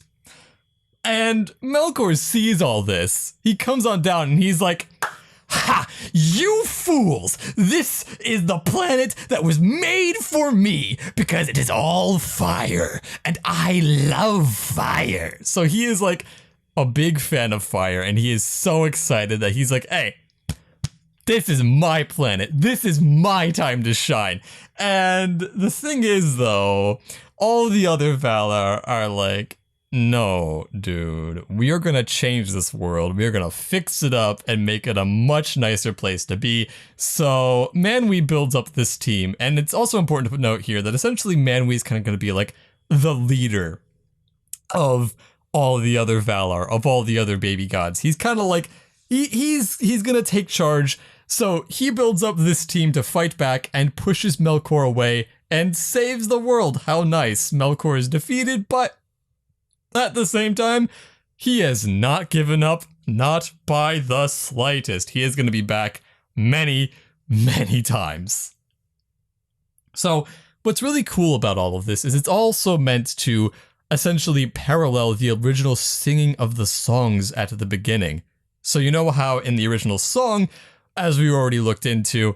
And Melkor sees all this. He comes on down and he's like, ha, you fools! This is the planet that was made for me because it is all fire and I love fire. So he is like a big fan of fire and he is so excited that he's like, hey, this is my planet. This is my time to shine. And the thing is, though, all the other Valar are like, no, dude, we are going to change this world. We are going to fix it up and make it a much nicer place to be. So Manwë builds up this team. And it's also important to note here that essentially Manwë is kind of going to be like the leader of all the other Valar, of all the other baby gods. He's kind of like, he's going to take charge. So he builds up this team to fight back and pushes Melkor away and saves the world. How nice. Melkor is defeated, but at the same time, he has not given up, not by the slightest. He is going to be back many, many times. So what's really cool about all of this is it's also meant to essentially parallel the original singing of the songs at the beginning. So you know how in the original song, as we already looked into,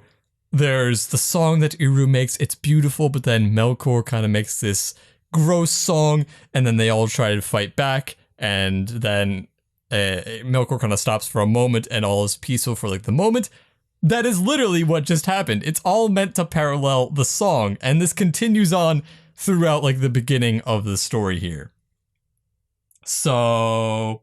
there's the song that Eru makes. It's beautiful, but then Melkor kind of makes this gross song, and then they all try to fight back, and then Melkor kind of stops for a moment, and all is peaceful for like the moment. That is literally what just happened. It's all meant to parallel the song, and this continues on throughout like the beginning of the story here. So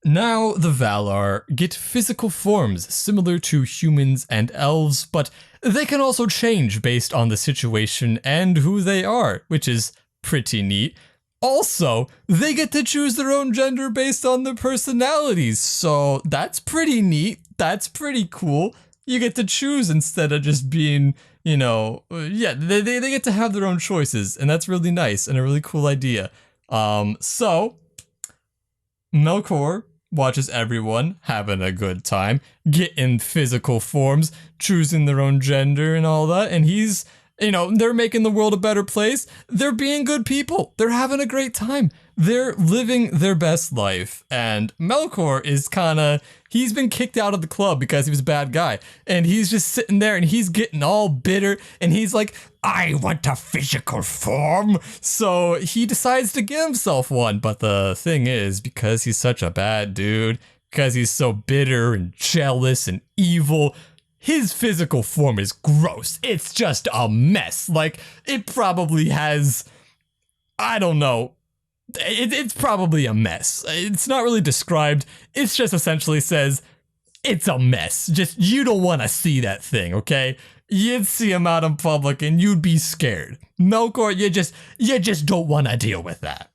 now the Valar get physical forms similar to humans and elves, but they can also change based on the situation and who they are, which is pretty neat. Also, they get to choose their own gender based on their personalities, so that's pretty neat. That's pretty cool. You get to choose instead of just being, you know, yeah, they get to have their own choices, and that's really nice and a really cool idea. So Melkor watches everyone having a good time, getting physical forms, choosing their own gender and all that, and he's, you know, they're making the world a better place. They're being good people. They're having a great time. They're living their best life. And Melkor is kind of, he's been kicked out of the club because he was a bad guy. And he's just sitting there and he's getting all bitter. And he's like, I want a physical form. So he decides to give himself one. But the thing is, because he's such a bad dude, because he's so bitter and jealous and evil, his physical form is gross. It's just a mess. Like, it probably has, I don't know, it's probably a mess. It's not really described. It's just essentially says, it's a mess. Just, you don't want to see that thing, okay? You'd see him out in public and you'd be scared. Melkor, you just don't want to deal with that.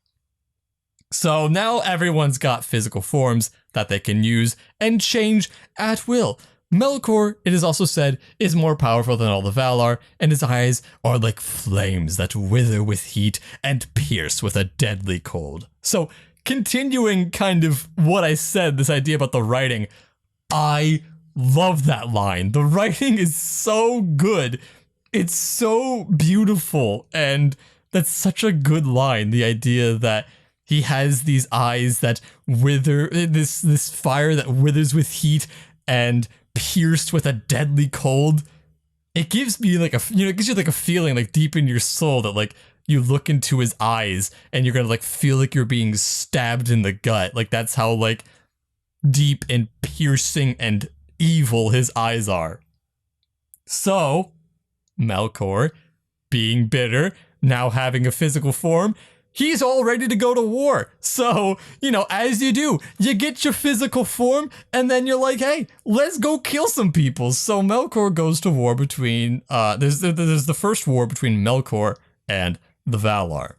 So now everyone's got physical forms that they can use and change at will. Melkor, it is also said, is more powerful than all the Valar, and his eyes are like flames that wither with heat and pierce with a deadly cold. So, continuing kind of what I said, this idea about the writing, I love that line. The writing is so good. It's so beautiful, and that's such a good line. The idea that he has these eyes that wither, this fire that withers with heat and pierced with a deadly cold. It gives me like it gives you like a feeling like deep in your soul that like you look into his eyes and you're gonna like feel like you're being stabbed in the gut. Like that's how like deep and piercing and evil his eyes are. So Melkor, being bitter, now having a physical form, he's all ready to go to war. So, as you do, you get your physical form, and then you're like, hey, let's go kill some people. So Melkor goes to war between, there's the first war between Melkor and the Valar.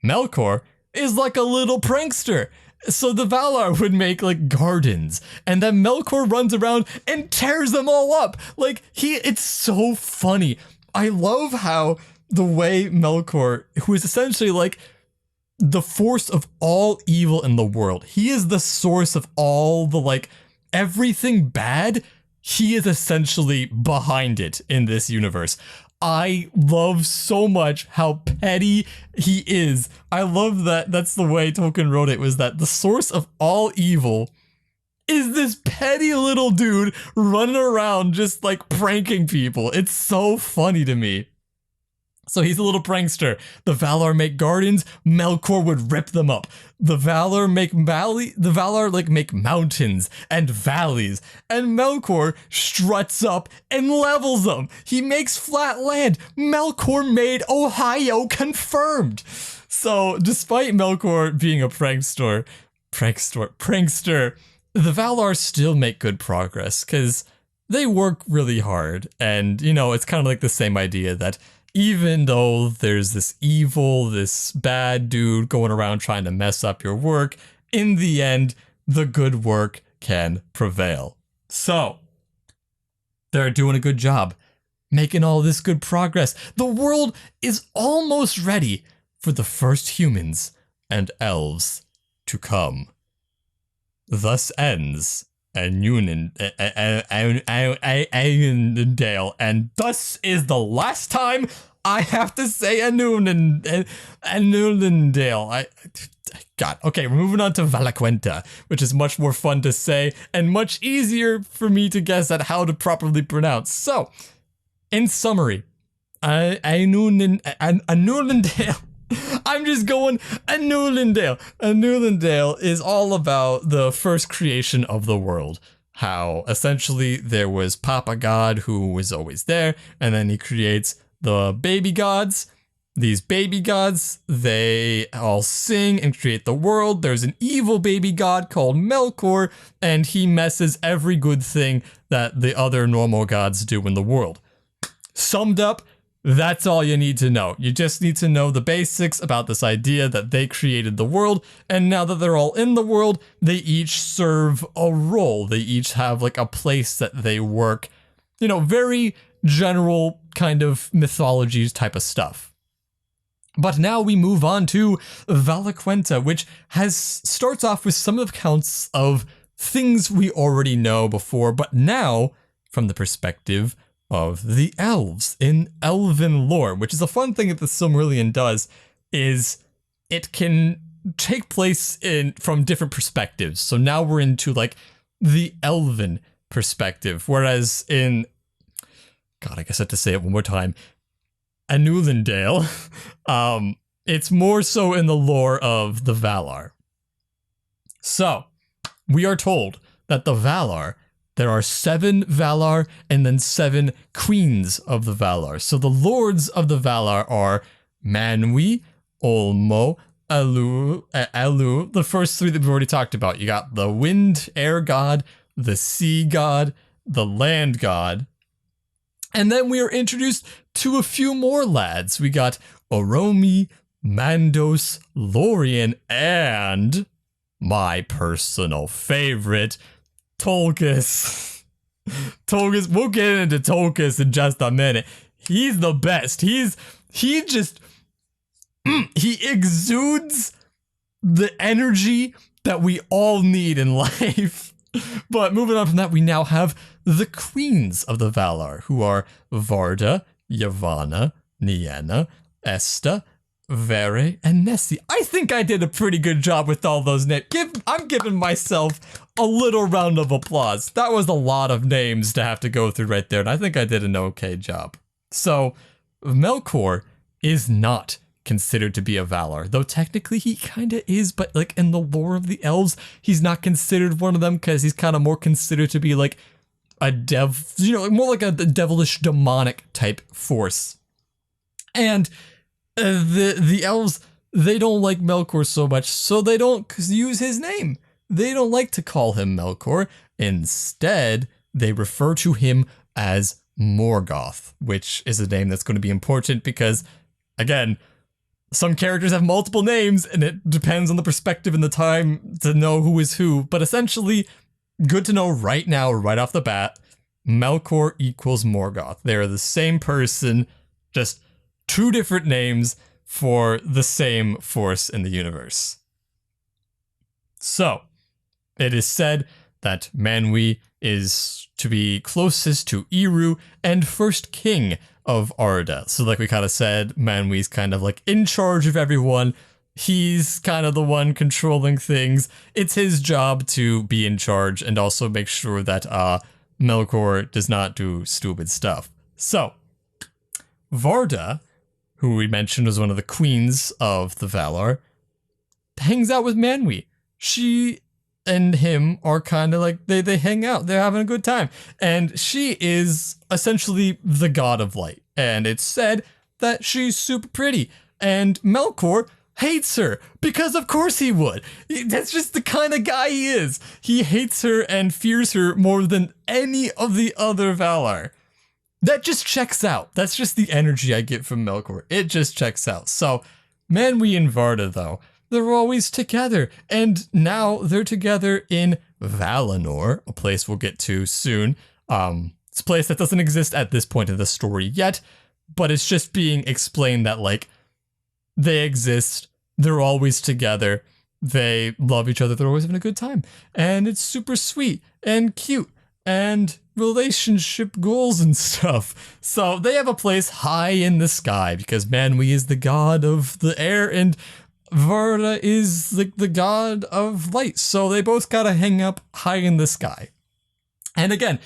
Melkor is like a little prankster. So the Valar would make like gardens, and then Melkor runs around and tears them all up. Like, it's so funny. I love how the way Melkor, who is essentially like the force of all evil in the world, he is the source of all the like everything bad. He is essentially behind it in this universe. I love so much how petty he is. I love that that's the way Tolkien wrote it, was that the source of all evil is this petty little dude running around just like pranking people. It's so funny to me. So he's a little prankster. The Valar make gardens, Melkor would rip them up. The Valar make mountains and valleys, and Melkor struts up and levels them. He makes flat land. Melkor made Ohio confirmed. So despite Melkor being a prankster, the Valar still make good progress because they work really hard. And, it's kind of like the same idea that even though there's this evil, this bad dude going around trying to mess up your work, in the end, the good work can prevail. So, they're doing a good job, making all this good progress. The world is almost ready for the first humans and elves to come. Thus ends Ainulindale, and thus is the last time I have to say Ainulindale. God. Okay, we're moving on to Valaquenta, which is much more fun to say and much easier for me to guess at how to properly pronounce. So, in summary, Ainulindale. I'm just going Ainulindale. Ainulindale is all about the first creation of the world. How essentially there was Papa God who was always there, and then he creates the baby gods. These baby gods, they all sing and create the world. There's an evil baby god called Melkor, and he messes every good thing that the other normal gods do in the world. Summed up, that's all you need to know. You just need to know the basics about this idea that they created the world, and now that they're all in the world, they each serve a role. They each have like a place that they work. Very general kind of mythology type of stuff. But now we move on to Valaquenta, which starts off with some accounts of things we already know before, but now from the perspective of the elves in elven lore, which is a fun thing that the Silmarillion does, is it can take place from different perspectives. So now we're into like the elven perspective, whereas in, God, I guess I have to say it one more time, Ainulindale, it's more so in the lore of the Valar. So we are told that the Valar, there are 7 Valar and then 7 queens of the Valar. So the lords of the Valar are Manwë, Ulmo, Elu, the first 3 that we've already talked about. You got the wind air god, the sea god, the land god. And then we are introduced to a few more lads. We got Oromi, Mandos, Lorien, and my personal favorite, Tolkis. Tolkis, we'll get into Tolkis in just a minute. He's the best. He exudes the energy that we all need in life. But moving on from that, we now have the queens of the Valar, who are Varda, Yavanna, Nienna, Esta, Vere, and Nessie. I think I did a pretty good job with all those names. I'm giving myself a little round of applause. That was a lot of names to have to go through right there, and I think I did an okay job. So, Melkor is not considered to be a Valar, though technically he kind of is, but like in the lore of the elves, he's not considered one of them because he's kind of more considered to be like a more like a devilish demonic type force. And the elves, they don't like Melkor so much, so they don't use his name. They don't like to call him Melkor. Instead, they refer to him as Morgoth, which is a name that's going to be important because, again, some characters have multiple names, and it depends on the perspective and the time to know who is who. But essentially, good to know right now, right off the bat, Melkor equals Morgoth. They're the same person, just 2 different names for the same force in the universe. So, it is said that Manwë is to be closest to Eru and first king of Arda. So like we kind of said, Manwë's kind of like in charge of everyone. He's kind of the one controlling things. It's his job to be in charge and also make sure that Melkor does not do stupid stuff. So, Varda, who we mentioned was one of the queens of the Valar, hangs out with Manwë. She and him are kind of like, they hang out, they're having a good time. And she is essentially the god of light. And it's said that she's super pretty. And Melkor hates her, because of course he would. That's just the kind of guy he is. He hates her and fears her more than any of the other Valar. That just checks out. That's just the energy I get from Melkor. It just checks out. So, Manwë and Varda, though, they're always together, and now they're together in Valinor, a place we'll get to soon. It's a place that doesn't exist at this point in the story yet, but it's just being explained that, like, they exist, they're always together, they love each other, they're always having a good time, and it's super sweet and cute, and relationship goals and stuff. So they have a place high in the sky, because Manwë is the god of the air, and Varda is the god of light, so they both gotta hang up high in the sky. And again,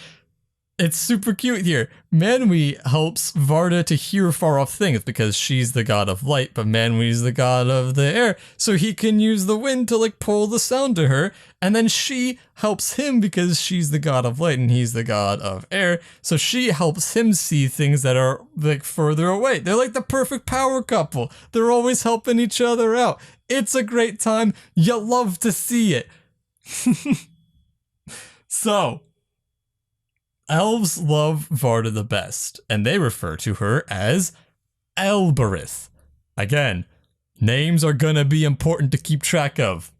it's super cute here. Manwë helps Varda to hear far off things because she's the god of light, but Manwë's the god of the air, so he can use the wind to like pull the sound to her, and then she helps him because she's the god of light and he's the god of air, so she helps him see things that are like further away. They're like the perfect power couple. They're always helping each other out. It's a great time. You love to see it. So, elves love Varda the best, and they refer to her as Elbereth. Again, names are gonna be important to keep track of.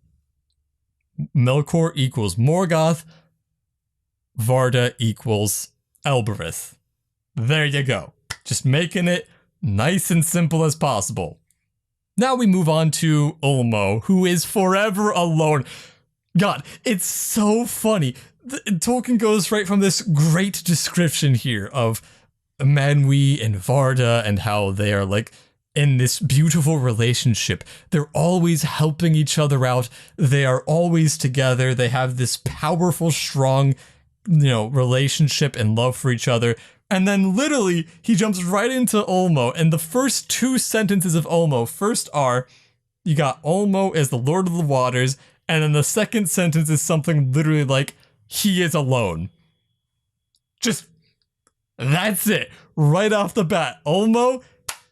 Melkor equals Morgoth, Varda equals Elbereth. There you go. Just making it nice and simple as possible. Now we move on to Ulmo, who is forever alone. God, it's so funny. Tolkien goes right from this great description here of Manwë and Varda and how they are like in this beautiful relationship. They're always helping each other out. They are always together. They have this powerful, strong, relationship and love for each other. And then literally he jumps right into Ulmo, and the first 2 sentences of Ulmo first are, you got Ulmo as the Lord of the Waters, and then the second sentence is something literally like, he is alone. Just, that's it. Right off the bat, Ulmo,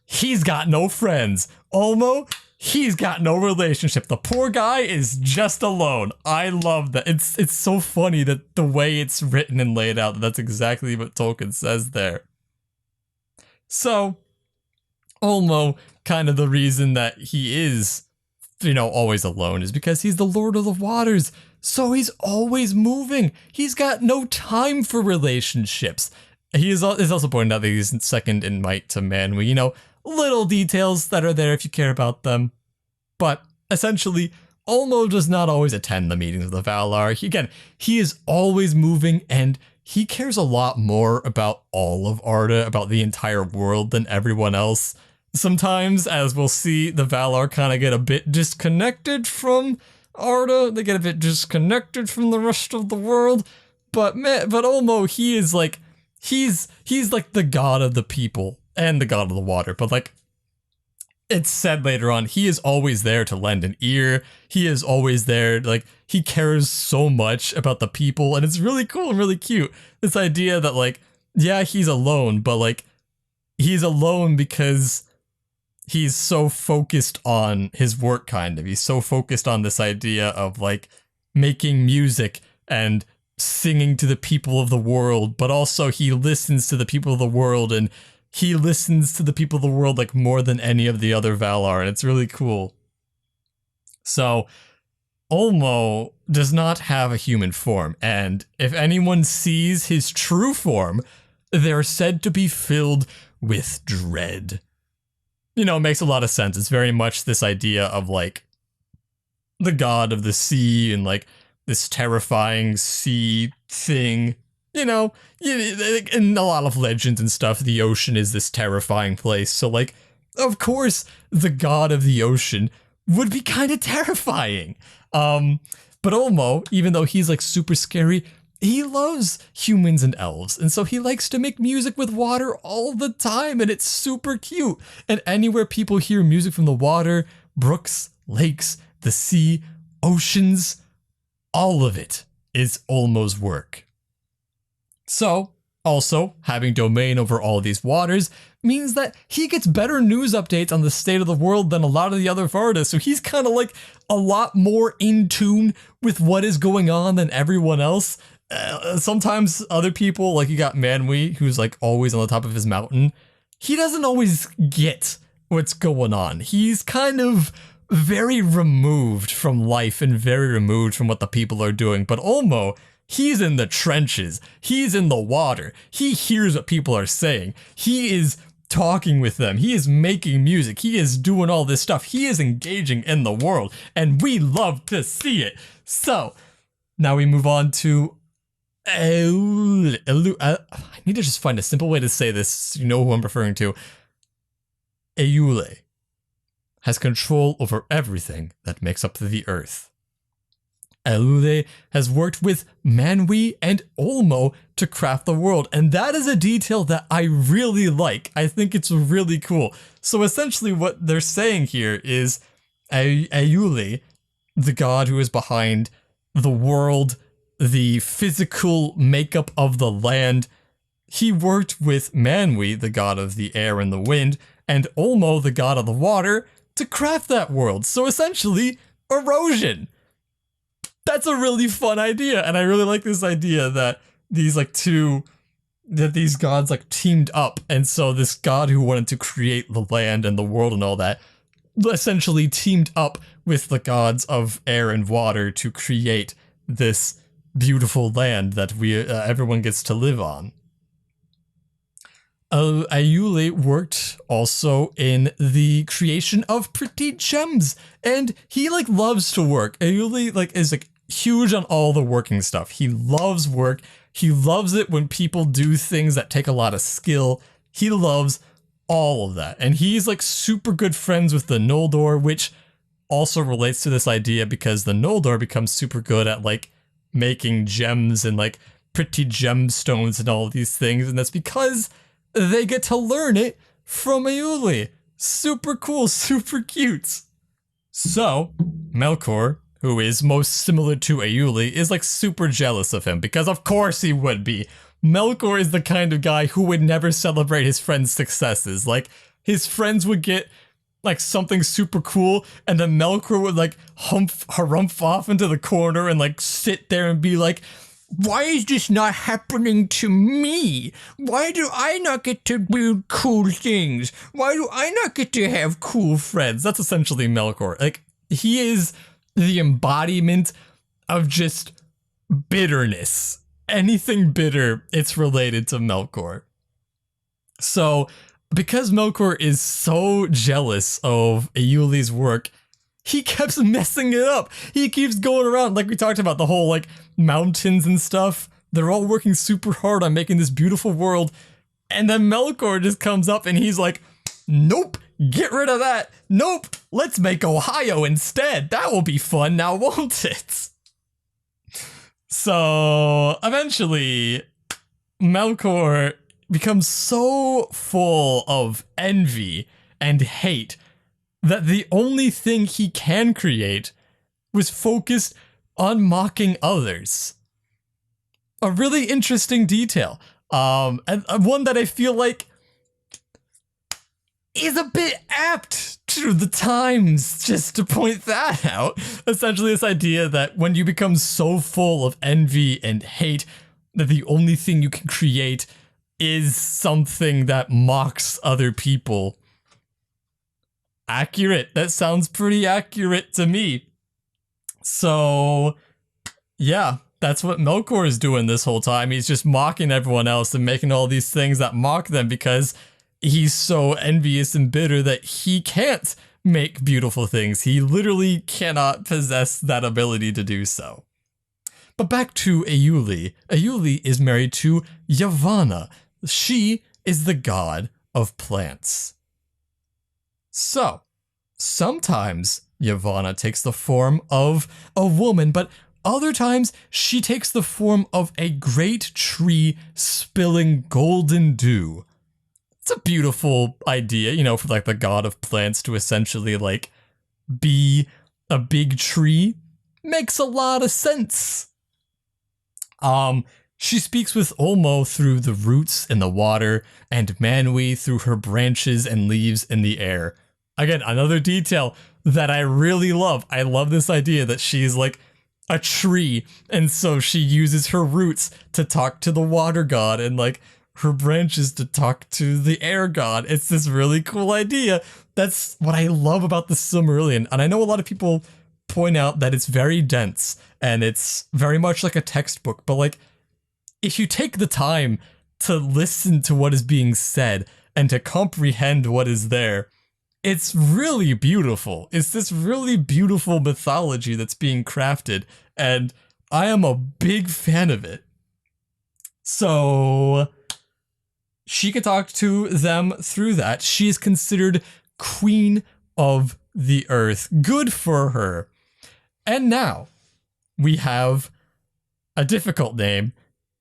he's got no friends. Ulmo, he's got no relationship. The poor guy is just alone. I love that. It's so funny that the way it's written and laid out, that's exactly what Tolkien says there. So, Ulmo, kind of the reason that he is, always alone is because he's the Lord of the Waters. So he's always moving. He's got no time for relationships. Is also pointed out that he's second in might to Manwë. Little details that are there if you care about them. But essentially, Ulmo does not always attend the meetings of the Valar. He is always moving, and he cares a lot more about all of Arda, about the entire world, than everyone else. Sometimes, as we'll see, the Valar kind of get a bit disconnected from Arda. They get a bit disconnected from the rest of the world. But Ulmo, he is like, he's like the god of the people and the god of the water. But like, it's said later on, he is always there to lend an ear. He is always there, like, he cares so much about the people, and it's really cool and really cute. This idea that, like, yeah, he's alone, but, like, he's alone because he's so focused on his work, kind of. He's so focused on this idea of, like, making music and singing to the people of the world, but also he listens to the people of the world, and he listens to the people of the world like more than any of the other Valar, and it's really cool. So, Ulmo does not have a human form, and if anyone sees his true form, they're said to be filled with dread. It makes a lot of sense. It's very much this idea of, like, the god of the sea and, like, this terrifying sea thing. In a lot of legends and stuff, the ocean is this terrifying place. So, like, of course, the god of the ocean would be kind of terrifying. But Ulmo, even though he's, like, super scary, he loves humans and elves. And so he likes to make music with water all the time, and it's super cute. And anywhere people hear music from the water, brooks, lakes, the sea, oceans, all of it is Ulmo's work. So, also, having domain over all of these waters means that he gets better news updates on the state of the world than a lot of the other Varda, so he's kind of like a lot more in tune with what is going on than everyone else. Sometimes other people, like you got Manwë, who's like always on the top of his mountain, he doesn't always get what's going on. He's kind of very removed from life and very removed from what the people are doing, but Ulmo, he's in the trenches. He's in the water. He hears what people are saying. He is talking with them. He is making music. He is doing all this stuff. He is engaging in the world, and we love to see it. So, now we move on to I need to just find a simple way to say this. You know who I'm referring to. Aiule has control over everything that makes up the earth. Aiule has worked with Manwë and Ulmo to craft the world, and that is a detail that I really like. I think it's really cool. So essentially what they're saying here is Aiule, the god who is behind the world, the physical makeup of the land, he worked with Manwë, the god of the air and the wind, and Ulmo, the god of the water, to craft that world. So essentially, erosion. That's a really fun idea, and I really like this idea that these these gods like teamed up, and so this god who wanted to create the land and the world and all that essentially teamed up with the gods of air and water to create this beautiful land that everyone gets to live on. Aiule worked also in the creation of pretty gems, and he loves to work. Aiule is huge on all the working stuff. He loves work. He loves it when people do things that take a lot of skill. He loves all of that, and he's super good friends with the Noldor, which also relates to this idea because the Noldor becomes super good at making gems and pretty gemstones and all of these things, and that's because they get to learn it from Aiule. Super cool, super cute. So, Melkor, who is most similar to Aiule, is super jealous of him, because of course he would be. Melkor is the kind of guy who would never celebrate his friends' successes. Like, his friends would get like something super cool, and then Melkor would like harumph off into the corner and like sit there and be like, why is this not happening to me? Why do I not get to do cool things? Why do I not get to have cool friends? That's essentially Melkor. Like, he is the embodiment of just bitterness. Anything bitter, it's related to Melkor. So, because Melkor is so jealous of Aiuli's work, he keeps messing it up. He keeps going around, like we talked about, the whole, like, mountains and stuff. They're all working super hard on making this beautiful world. And then Melkor just comes up and he's like, nope, get rid of that. Nope, let's make Ohio instead. That will be fun now, won't it? So, eventually, Melkor becomes so full of envy and hate that the only thing he can create was focused on mocking others. A really interesting detail, and one that I feel like is a bit apt to the times, just to point that out. Essentially, this idea that when you become so full of envy and hate that the only thing you can create is something that mocks other people. Accurate. That sounds pretty accurate to me. So, yeah, that's what Melkor is doing this whole time. He's just mocking everyone else and making all these things that mock them because he's so envious and bitter that he can't make beautiful things. He literally cannot possess that ability to do so. But back to Aiuli. Aiuli is married to Yavanna. She is the god of plants. So, sometimes Yavanna takes the form of a woman, but other times she takes the form of a great tree spilling golden dew. It's a beautiful idea, you know, for like the god of plants to essentially like be a big tree. Makes a lot of sense. She speaks with Ulmo through the roots in the water and Manwë through her branches and leaves in the air. Again, another detail that I really love. I love this idea that she's like a tree, and so she uses her roots to talk to the water god and like her branches to talk to the air god. It's this really cool idea. That's what I love about the Silmarillion. And I know a lot of people point out that it's very dense and it's very much like a textbook, but like, if you take the time to listen to what is being said and to comprehend what is there, it's really beautiful. It's this really beautiful mythology that's being crafted, and I am a big fan of it. So, she could talk to them through that. She is considered queen of the earth. Good for her. And now, we have a difficult name.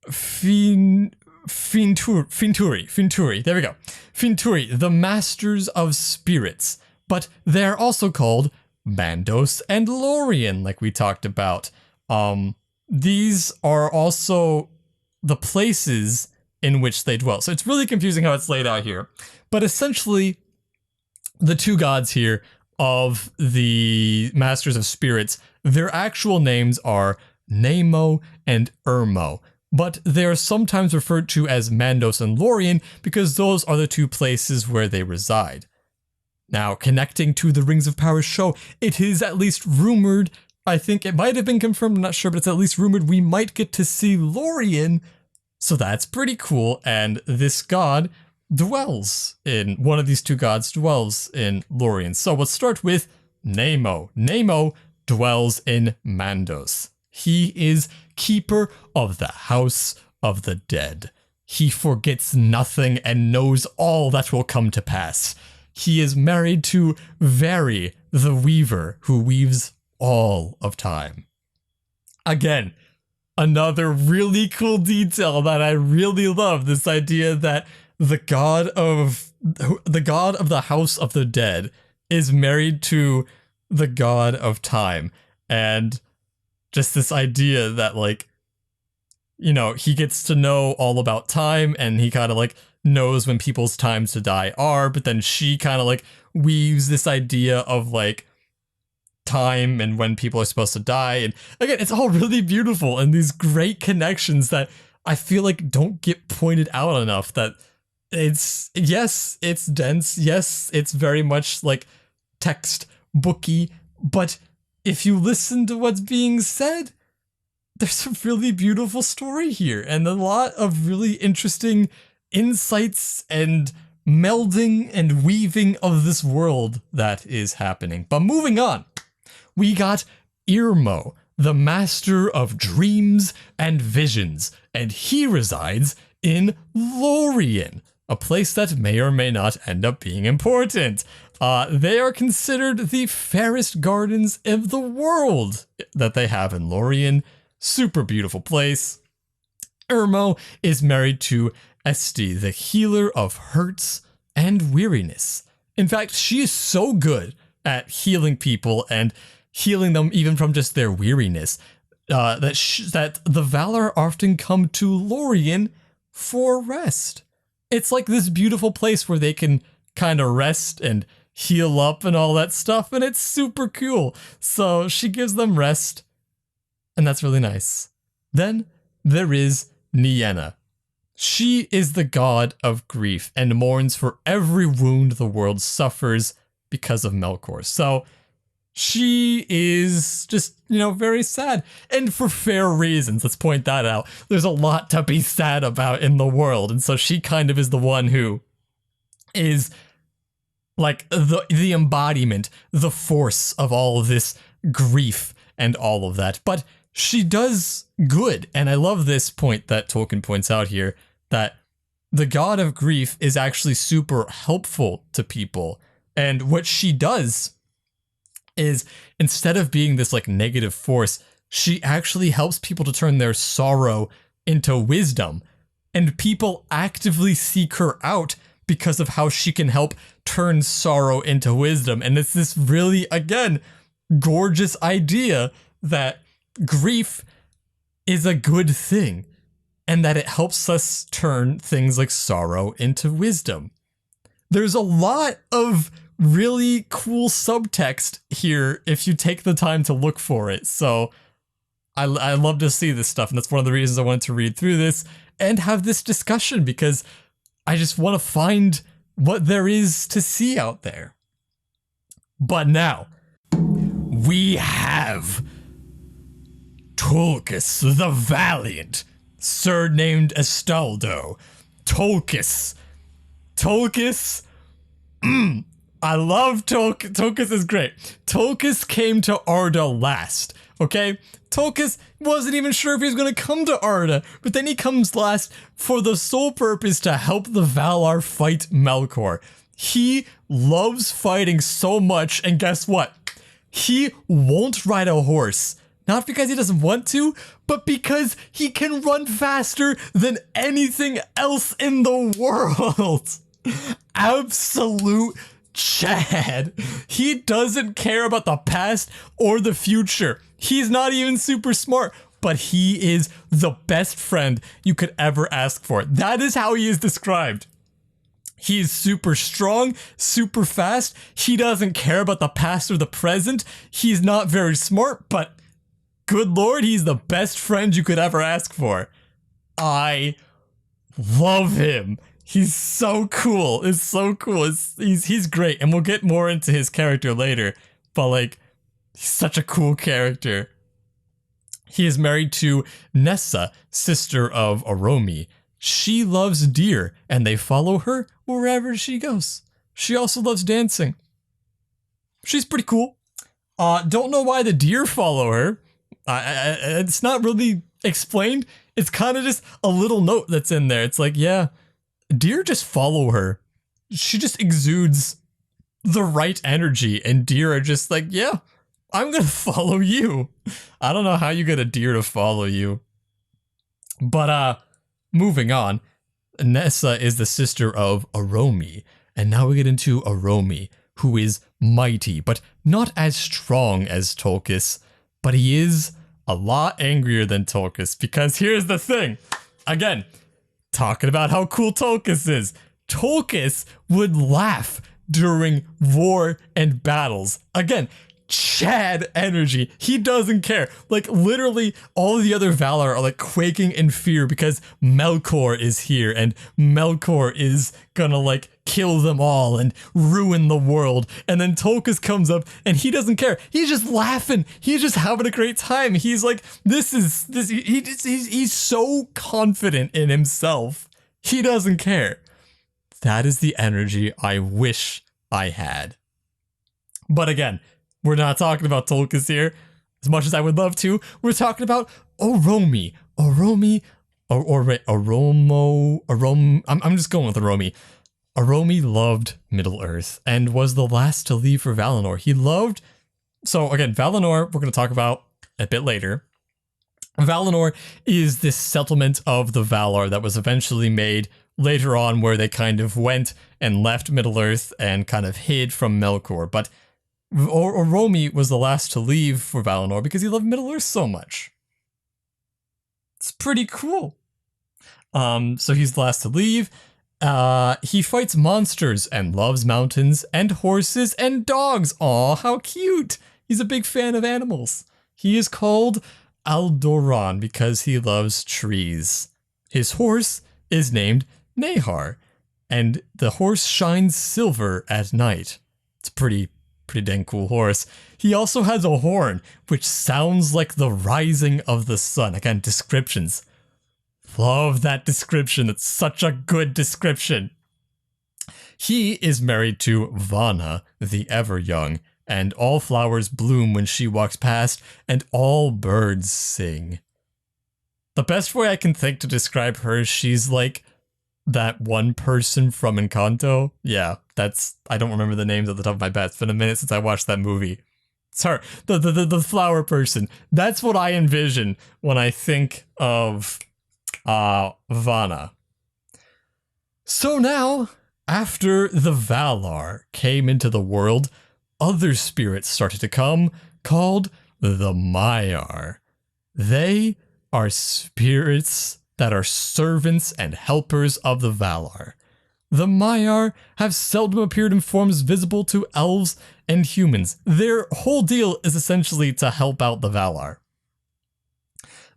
Finturi. There we go. Finturi, the Masters of Spirits. But they're also called Mandos and Lorien, like we talked about. These are also the places in which they dwell. So it's really confusing how it's laid out here. But essentially, the two gods here of the Masters of Spirits, their actual names are Nemo and Irmo. But they are sometimes referred to as Mandos and Lorien because those are the two places where they reside. Now, connecting to the Rings of Power show, it is at least rumored, I think it might have been confirmed, I'm not sure, but it's at least rumored we might get to see Lorien, so that's pretty cool, and this god dwells in, one of these two gods dwells in Lorien. So let's start with Nemo. Nemo dwells in Mandos. He is keeper of the house of the dead. He forgets nothing and knows all that will come to pass. He is married to Vari, the weaver, who weaves all of time. Again, another really cool detail that I really love, this idea that the god of the house of the dead is married to the god of time. And just this idea that, like, you know, he gets to know all about time, and he kind of like knows when people's times to die are, but then she kind of like weaves this idea of like time and when people are supposed to die. And again, it's all really beautiful and these great connections that I feel like don't get pointed out enough. That it's, yes, it's dense. Yes, it's very much like text booky, but if you listen to what's being said, there's a really beautiful story here and a lot of really interesting insights and melding and weaving of this world that is happening. But moving on, we got Irmo, the master of dreams and visions, and he resides in Lorien, a place that may or may not end up being important. They are considered the fairest gardens of the world that they have in Lorien. Super beautiful place. Irmo is married to Esti, the healer of hurts and weariness. In fact, she is so good at healing people and healing them even from just their weariness, that the Valar often come to Lorien for rest. It's like this beautiful place where they can kind of rest and heal up and all that stuff, and it's super cool. So she gives them rest, and that's really nice. Then there is Nienna. She is the god of grief and mourns for every wound the world suffers because of Melkor. So she is just, you know, very sad, and for fair reasons. Let's point that out. There's a lot to be sad about in the world, and so she kind of is the one who is like the embodiment, the force of all of this grief and all of that. But she does good, and I love this point that Tolkien points out here, that the god of grief is actually super helpful to people, and what she does is, instead of being this like negative force, she actually helps people to turn their sorrow into wisdom, and people actively seek her out because of how she can help turn sorrow into wisdom. And it's this really, again, gorgeous idea that grief is a good thing and that it helps us turn things like sorrow into wisdom. There's a lot of really cool subtext here if you take the time to look for it. So I love to see this stuff, and that's one of the reasons I wanted to read through this and have this discussion, because I just want to find what there is to see out there. But now we have Tulkas the Valiant, surnamed Estaldo. Tulkas, I love Tulkas. Tulkas is great. Tulkas came to Arda last, okay? Tulkas wasn't even sure if he was going to come to Arda, but then he comes last for the sole purpose to help the Valar fight Melkor. He loves fighting so much, and guess what? He won't ride a horse. Not because he doesn't want to, but because he can run faster than anything else in the world. Absolute Chad. He doesn't care about the past or the future. He's not even super smart, but he is the best friend you could ever ask for. That is how he is described. He is super strong, super fast. He doesn't care about the past or the present. He's not very smart, but good lord, he's the best friend you could ever ask for. I love him. He's so cool. It's so cool. He's great, and we'll get more into his character later, but like, he's such a cool character. He is married to Nessa, sister of Oromi. She loves deer, and they follow her wherever she goes. She also loves dancing. She's pretty cool. Don't know why the deer follow her. It's not really explained. It's kind of just a little note that's in there. It's like, yeah, deer just follow her. She just exudes the right energy, and deer are just like, yeah, I'm gonna follow you. I don't know how you get a deer to follow you. But moving on, Nessa is the sister of Oromi, and now we get into Oromi, who is mighty, but not as strong as Tulkas, but he is a lot angrier than Tulkas, because here's the thing. Again, talking about how cool Tulkas is. Tulkas would laugh during war and battles. Again, Chad energy. He doesn't care. Like, literally, all of the other Valar are like quaking in fear because Melkor is here, and Melkor is gonna like kill them all and ruin the world. And then Tulkas comes up and he doesn't care. He's just laughing. He's just having a great time. He's like, he's so confident in himself. He doesn't care. That is the energy I wish I had. But again, we're not talking about Tulkas here, as much as I would love to. We're talking about Oromi. I'm just going with Oromi. Oromi loved Middle-earth and was the last to leave for Valinor. So again, Valinor, we're going to talk about a bit later. Valinor is this settlement of the Valar that was eventually made later on, where they kind of went and left Middle-earth and kind of hid from Melkor. But Oromi was the last to leave for Valinor because he loved Middle-earth so much. It's pretty cool. So he's the last to leave. He fights monsters and loves mountains and horses and dogs. Aw, how cute. He's a big fan of animals. He is called Aldoran because he loves trees. His horse is named Nahar, and the horse shines silver at night. It's pretty dang cool horse. He also has a horn, which sounds like the rising of the sun. Again, descriptions. Love that description. It's such a good description. He is married to Vana, the ever-young, and all flowers bloom when she walks past, and all birds sing. The best way I can think to describe her is she's like that one person from Encanto. Yeah, I don't remember the names at the top of my head. It's been a minute since I watched that movie. It's her, the flower person. That's what I envision when I think of Vana. So now, after the Valar came into the world, other spirits started to come, called the Maiar. They are spirits that are servants and helpers of the Valar. The Maiar have seldom appeared in forms visible to elves and humans. Their whole deal is essentially to help out the Valar.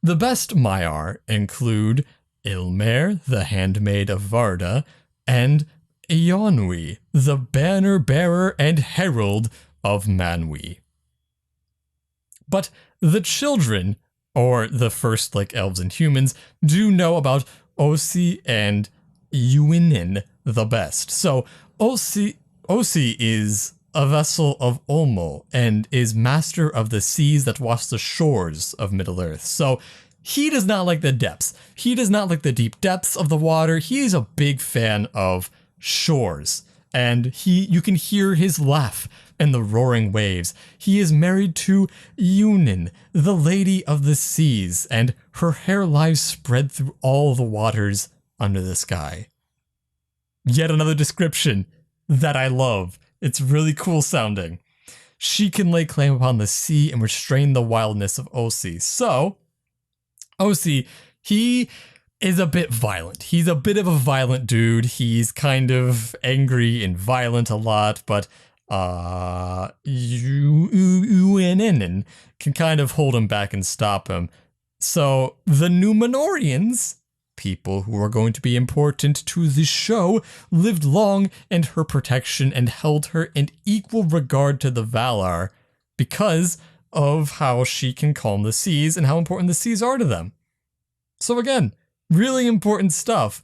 The best Maiar include Ilmer, the handmaid of Varda, and Eonwi, the banner bearer and herald of Manwë. But the children, or the first like elves and humans, do know about Osi and Eowyn the best. So Osi is a vessel of Ulmo and is master of the seas that wash the shores of Middle-earth. So he does not like the depths. He does not like the deep depths of the water. He is a big fan of shores, and you can hear his laugh and the roaring waves. He is married to Eowyn, the lady of the seas, and her hair lies spread through all the waters under the sky. Yet another description that I love. It's really cool sounding. She can lay claim upon the sea and restrain the wildness of Osi. So, Osi, he is a bit violent. He's a bit of a violent dude. He's kind of angry and violent a lot, but Eowyn can kind of hold him back and stop him. So the Númenóreans, people who are going to be important to the show, lived long in her protection and held her in equal regard to the Valar because of how she can calm the seas and how important the seas are to them. So again, really important stuff.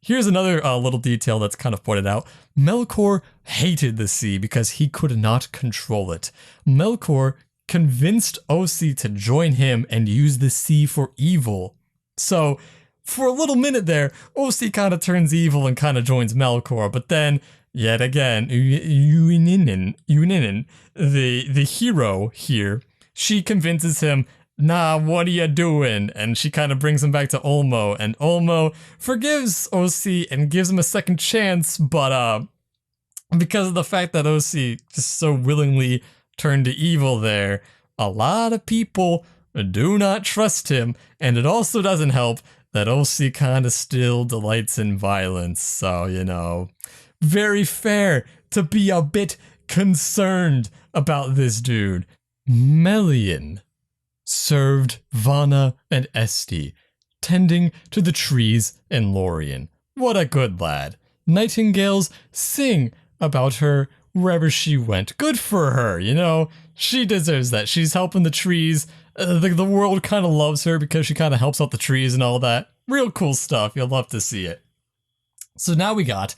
Here's another little detail that's kind of pointed out. Melkor hated the sea because he could not control it. Melkor convinced Osi to join him and use the sea for evil. So, for a little minute there, Osi kind of turns evil and kind of joins Melkor, but then, yet again, Eowyn, the hero here, she convinces him, nah, what are you doing? And she kind of brings him back to Ulmo, and Ulmo forgives Osi and gives him a second chance, but because of the fact that Osi just so willingly turned to evil there, a lot of people do not trust him. And it also doesn't help that Olsi kind of still delights in violence. So, you know, very fair to be a bit concerned about this dude. Melian served Vana and Esti, tending to the trees in Lorien. What a good lad. Nightingales sing about her wherever she went. Good for her, you know? She deserves that. She's helping the trees. The world kind of loves her because she kind of helps out the trees and all that. Real cool stuff. You'll love to see it. So now we got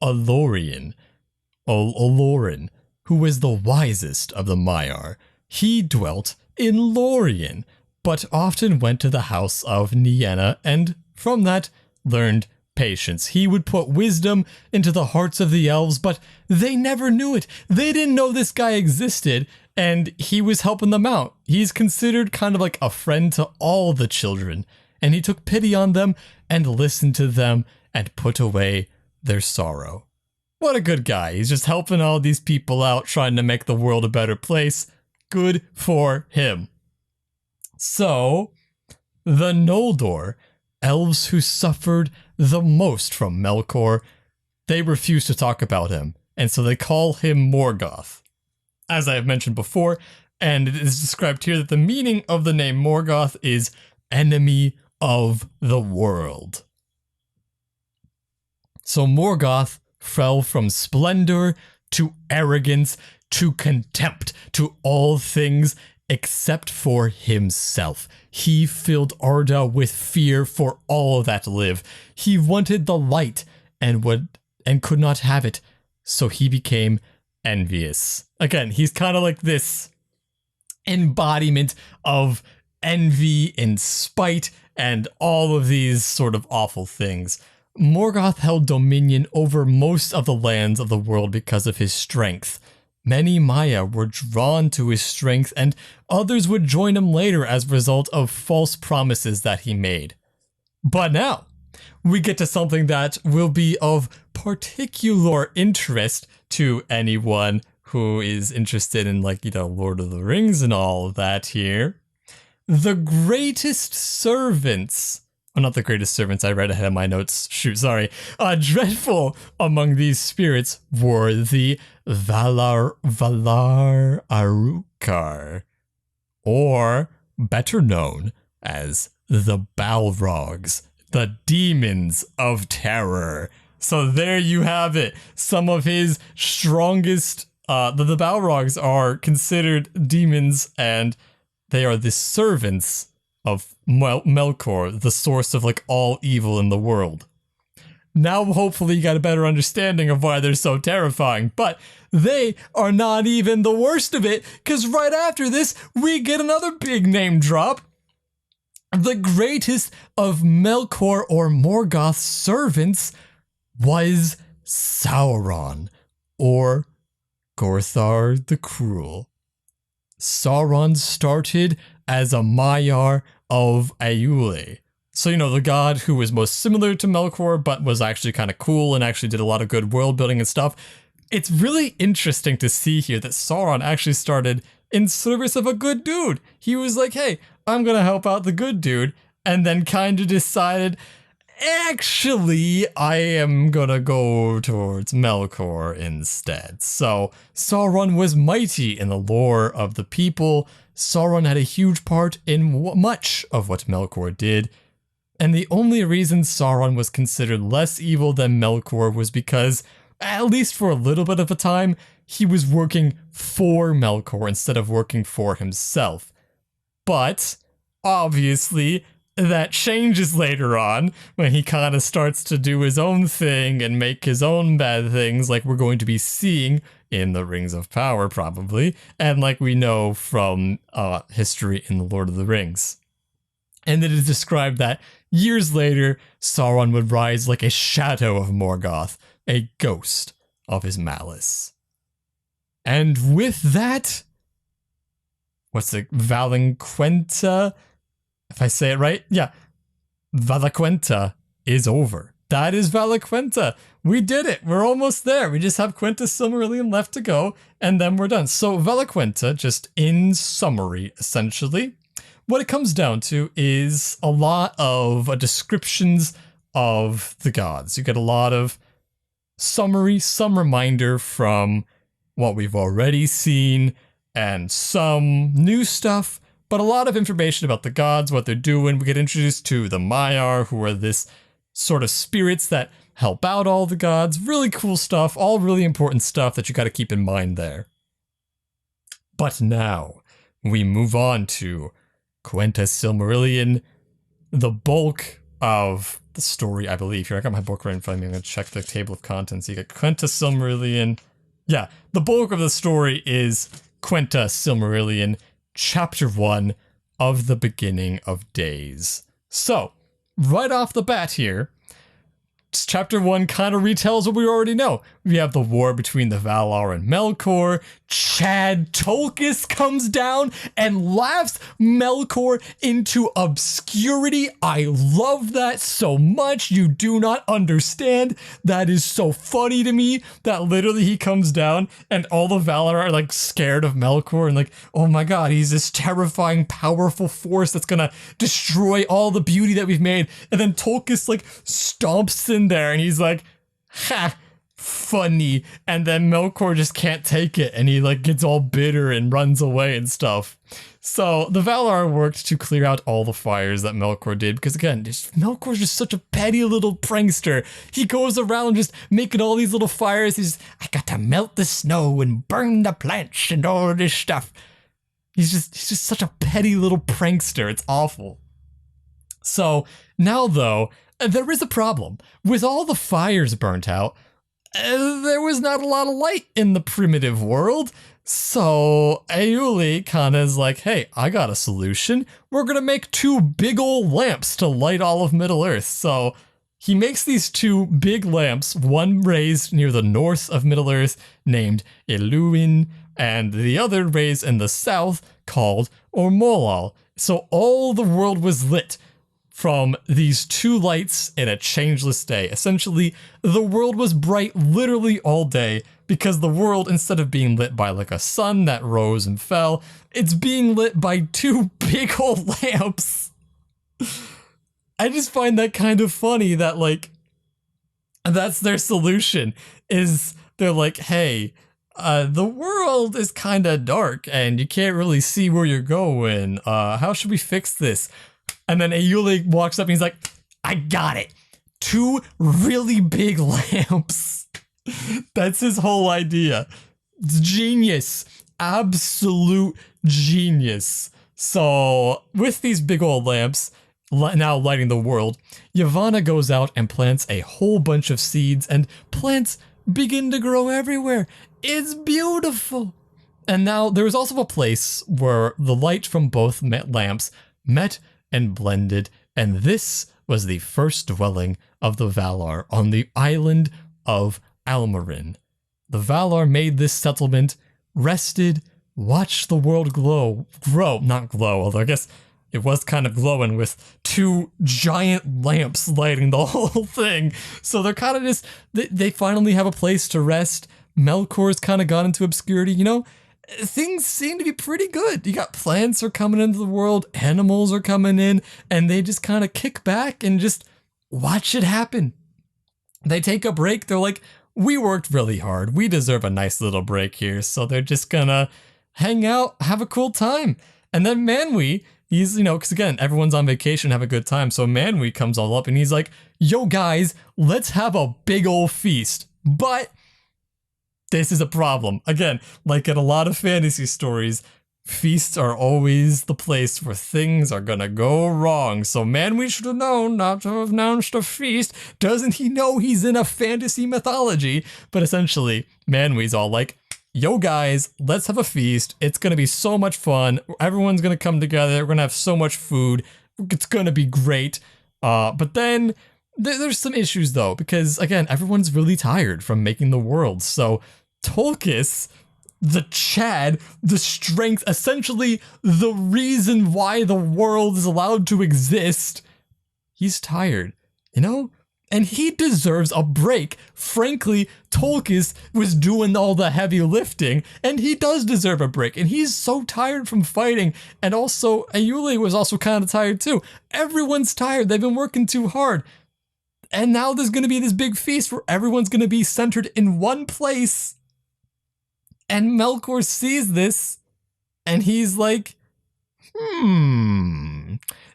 Olorin, who was the wisest of the Maiar. He dwelt in Lorien, but often went to the house of Nienna and from that learned patience. He would put wisdom into the hearts of the elves, but they never knew it. They didn't know this guy existed, and he was helping them out. He's considered kind of like a friend to all the children, and he took pity on them and listened to them and put away their sorrow. What a good guy. He's just helping all these people out, trying to make the world a better place. Good for him. So, the Noldor, elves who suffered the most from Melkor, they refuse to talk about him, and so they call him Morgoth. As I have mentioned before, and it is described here that the meaning of the name Morgoth is enemy of the world. So Morgoth fell from splendor to arrogance to contempt to all things except for himself. He filled Arda with fear for all that live. He wanted the light and could not have it, so he became envious. Again, he's kind of like this embodiment of envy and spite and all of these sort of awful things. Morgoth held dominion over most of the lands of the world because of his strength. Many Maya were drawn to his strength, and others would join him later as a result of false promises that he made. But now, we get to something that will be of particular interest to anyone who is interested in, like, you know, Lord of the Rings and all of that here. The greatest servants... Oh, not the greatest servants, I read ahead of my notes. Shoot, sorry. Dreadful among these spirits were the Valar Arukar, or better known as the Balrogs, the demons of terror. So there you have it. Some of his strongest, the Balrogs are considered demons, and they are the servants of Melkor, the source of like all evil in the world. Now hopefully you got a better understanding of why they're so terrifying, but they are not even the worst of it, because right after this we get another big name drop. The greatest of Melkor or Morgoth's servants was Sauron, or Gorthar the Cruel. Sauron started as a Maiar of Aiulindale. So, you know, the god who was most similar to Melkor, but was actually kind of cool and actually did a lot of good world building and stuff. It's really interesting to see here that Sauron actually started in service of a good dude. He was like, hey, I'm going to help out the good dude, and then kind of decided, actually, I am going to go towards Melkor instead. So, Sauron was mighty in the lore of the people. Sauron had a huge part in much of what Melkor did, and the only reason Sauron was considered less evil than Melkor was because, at least for a little bit of a time, he was working for Melkor instead of working for himself. But, obviously, that changes later on when he kind of starts to do his own thing and make his own bad things, like we're going to be seeing in the Rings of Power, probably, and like we know from history in the Lord of the Rings. And it is described that years later, Sauron would rise like a shadow of Morgoth, a ghost of his malice. And with that, what's it, Valinquenta? If I say it right, yeah, Valaquenta is over. That is Valaquenta. We did it. We're almost there. We just have Quenta Silmarillion left to go, and then we're done. So Valaquenta, just in summary, essentially, what it comes down to is a lot of descriptions of the gods. You get a lot of summary, some reminder from what we've already seen, and some new stuff, but a lot of information about the gods, what they're doing. We get introduced to the Maiar, who are this sort of spirits that help out all the gods. Really cool stuff, all really important stuff that you got to keep in mind there. But now, we move on to Quenta Silmarillion, the bulk of the story, I believe. Here, I got my book right in front of me. I'm going to check the table of contents. You got Quenta Silmarillion. Yeah, the bulk of the story is Quenta Silmarillion, Chapter 1 of the Beginning of Days. So, right off the bat here, Chapter 1 kind of retells what we already know. We have the war between the Valar and Melkor. Chad Tolkis comes down and laughs Melkor into obscurity. I love that so much. You do not understand. That is so funny to me that literally he comes down and all the Valar are like scared of Melkor and like, oh my god, he's this terrifying, powerful force that's gonna destroy all the beauty that we've made. And then Tolkis like stomps in there and he's like, ha, funny. And then Melkor just can't take it and he like gets all bitter and runs away and stuff. So the Valar worked to clear out all the fires that Melkor did because again, Melkor's just such a petty little prankster. He goes around just making all these little fires. He's, I got to melt the snow and burn the plants and all this stuff. He's just such a petty little prankster. It's awful. So now though, there is a problem. With all the fires burnt out, there was not a lot of light in the primitive world. So Aiulindale kind of is like, hey, I got a solution. We're going to make 2 big old lamps to light all of Middle-earth. So he makes these 2 big lamps, one raised near the north of Middle-earth named Iluin, and the other raised in the south called Ormolal. So all the world was lit from these 2 lights in a changeless day. Essentially, the world was bright literally all day because the world, instead of being lit by like a sun that rose and fell, it's being lit by 2 big old lamps. I just find that kind of funny that like, that's their solution, is they're like, hey, the world is kind of dark and you can't really see where you're going. How should we fix this? And then Aiulindale walks up and he's like, I got it. 2 really big lamps. That's his whole idea. It's genius. Absolute genius. So with these big old lamps now lighting the world, Yavanna goes out and plants a whole bunch of seeds and plants begin to grow everywhere. It's beautiful. And now there is also a place where the light from both lamps met and blended, and this was the first dwelling of the Valar on the island of Almarin. The Valar made this settlement, rested, watched the world grow, not glow, although I guess it was kind of glowing with 2 giant lamps lighting the whole thing. So they're kind of just, they finally have a place to rest. Melkor's kind of gone into obscurity, you know? Things seem to be pretty good. You got plants are coming into the world, animals are coming in, and they just kind of kick back and just watch it happen. They take a break. They're like, we worked really hard. We deserve a nice little break here. So they're just gonna hang out, have a cool time. And then Manwë, he's, you know, because again, everyone's on vacation, have a good time. So Manwë comes all up and he's like, yo guys, let's have a big old feast. But this is a problem. Again, like in a lot of fantasy stories, feasts are always the place where things are gonna go wrong. So Manwë should have known not to have announced a feast. Doesn't he know he's in a fantasy mythology? But essentially, Manwë's all like, yo guys, let's have a feast. It's gonna be so much fun. Everyone's gonna come together. We're gonna have so much food. It's gonna be great. But then there's some issues though, because again, everyone's really tired from making the world. So Tolkis, the Chad, the strength, essentially the reason why the world is allowed to exist, he's tired. You know, And he deserves a break. Frankly, Tolkis was doing all the heavy lifting, and he does deserve a break. And he's so tired from fighting. And also, Ainulindale was also kind of tired too. Everyone's tired. They've been working too hard. And now there's going to be this big feast where everyone's going to be centered in one place. And Melkor sees this, and he's like,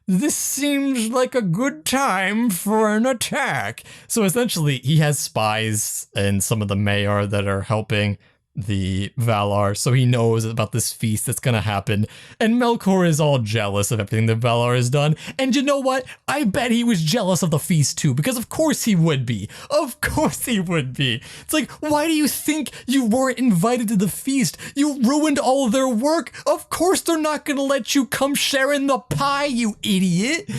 this seems like a good time for an attack. So essentially, he has spies and some of the Maiar that are helping the Valar, so he knows about this feast that's gonna happen. And Melkor is all jealous of everything that Valar has done. And you know what? I bet he was jealous of the feast too, because of course he would be. Of course he would be. It's like, why do you think you weren't invited to the feast? You ruined all of their work. Of course they're not gonna let you come share in the pie, you idiot.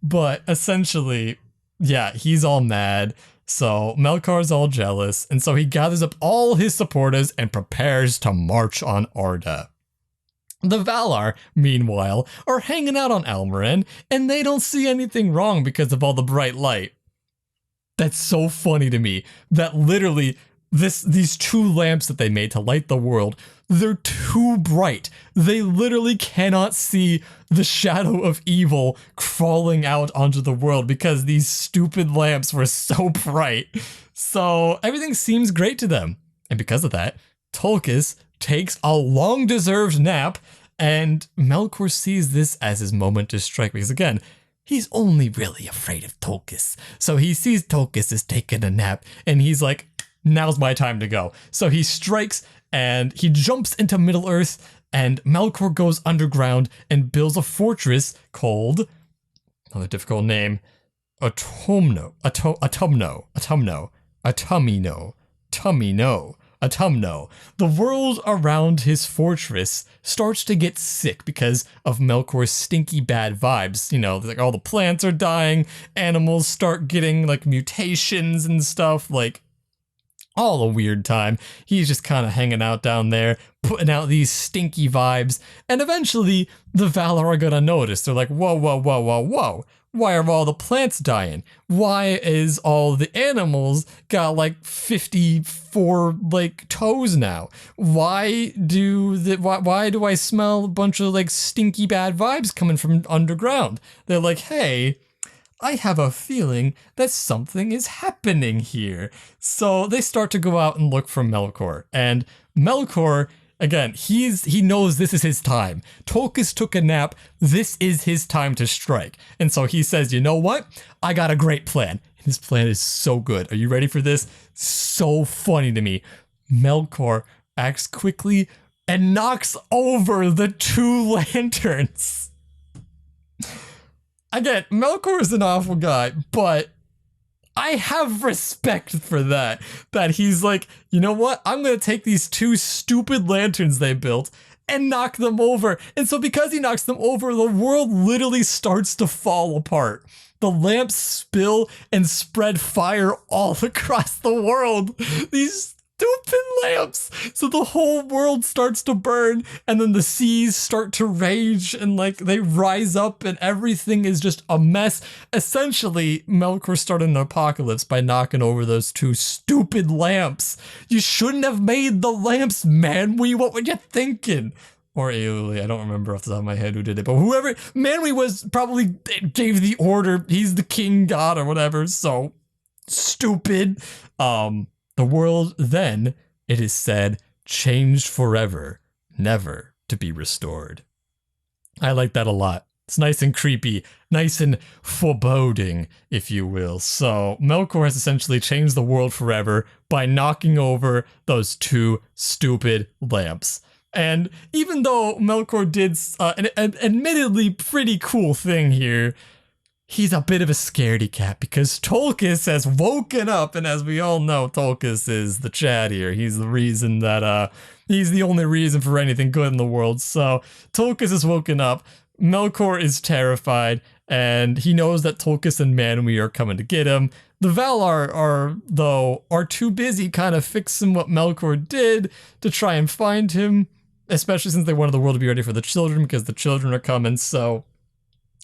But essentially, yeah, he's all mad. So Melkor's all jealous, and so he gathers up all his supporters and prepares to march on Arda. The Valar, meanwhile, are hanging out on Elmorin, and they don't see anything wrong because of all the bright light. That's so funny to me, that literally these two lamps that they made to light the world, they're too bright. They literally cannot see the shadow of evil crawling out onto the world because these stupid lamps were so bright. So everything seems great to them. And because of that, Tolkis takes a long-deserved nap, and Melkor sees this as his moment to strike, because again, he's only really afraid of Tolkis. So he sees Tolkis is taking a nap, and he's like, now's my time to go. So he strikes, and he jumps into Middle-earth, and Melkor goes underground and builds a fortress called, another difficult name, Atumno. The world around his fortress starts to get sick because of Melkor's stinky bad vibes. You know, like all the plants are dying, animals start getting like mutations and stuff, like all a weird time. He's just kind of hanging out down there, putting out these stinky vibes, and eventually the Valar are gonna notice. They're like, whoa, whoa, whoa, whoa, whoa. Why are all the plants dying? Why is all the animals got like 54 like toes now? Why do I smell a bunch of like stinky bad vibes coming from underground? They're like, hey, I have a feeling that something is happening here. So they start to go out and look for Melkor. And Melkor, again, he knows this is his time. Tolkis took a nap. This is his time to strike. And so he says, you know what? I got a great plan. And his plan is so good. Are you ready for this? So funny to me. Melkor acts quickly and knocks over the two lanterns. Again, Melkor is an awful guy, but I have respect for that. That he's like, you know what? I'm going to take these two stupid lanterns they built and knock them over. And so because he knocks them over, the world literally starts to fall apart. The lamps spill and spread fire all across the world. These stupid lamps. So the whole world starts to burn, and then the seas start to rage, and like they rise up, and everything is just a mess. Essentially, Melkor started an apocalypse by knocking over those two stupid lamps. You shouldn't have made the lamps, Manwë. What were you thinking? Or Acutely, I don't remember off the top of my head who did it, but whoever, Manwë was probably gave the order. He's the king god or whatever, so stupid. The world then, it is said, changed forever, never to be restored. I like that a lot. It's nice and creepy, nice and foreboding, if you will. So Melkor has essentially changed the world forever by knocking over those two stupid lamps. And even though Melkor did an admittedly pretty cool thing here, he's a bit of a scaredy cat because Tolkis has woken up, and as we all know, Tolkis is the Chad here. He's the reason that, he's the only reason for anything good in the world. So Tolkis has woken up, Melkor is terrified, and he knows that Tolkis and Manwë are coming to get him. The Valar are too busy kind of fixing what Melkor did to try and find him, especially since they wanted the world to be ready for the children because the children are coming, so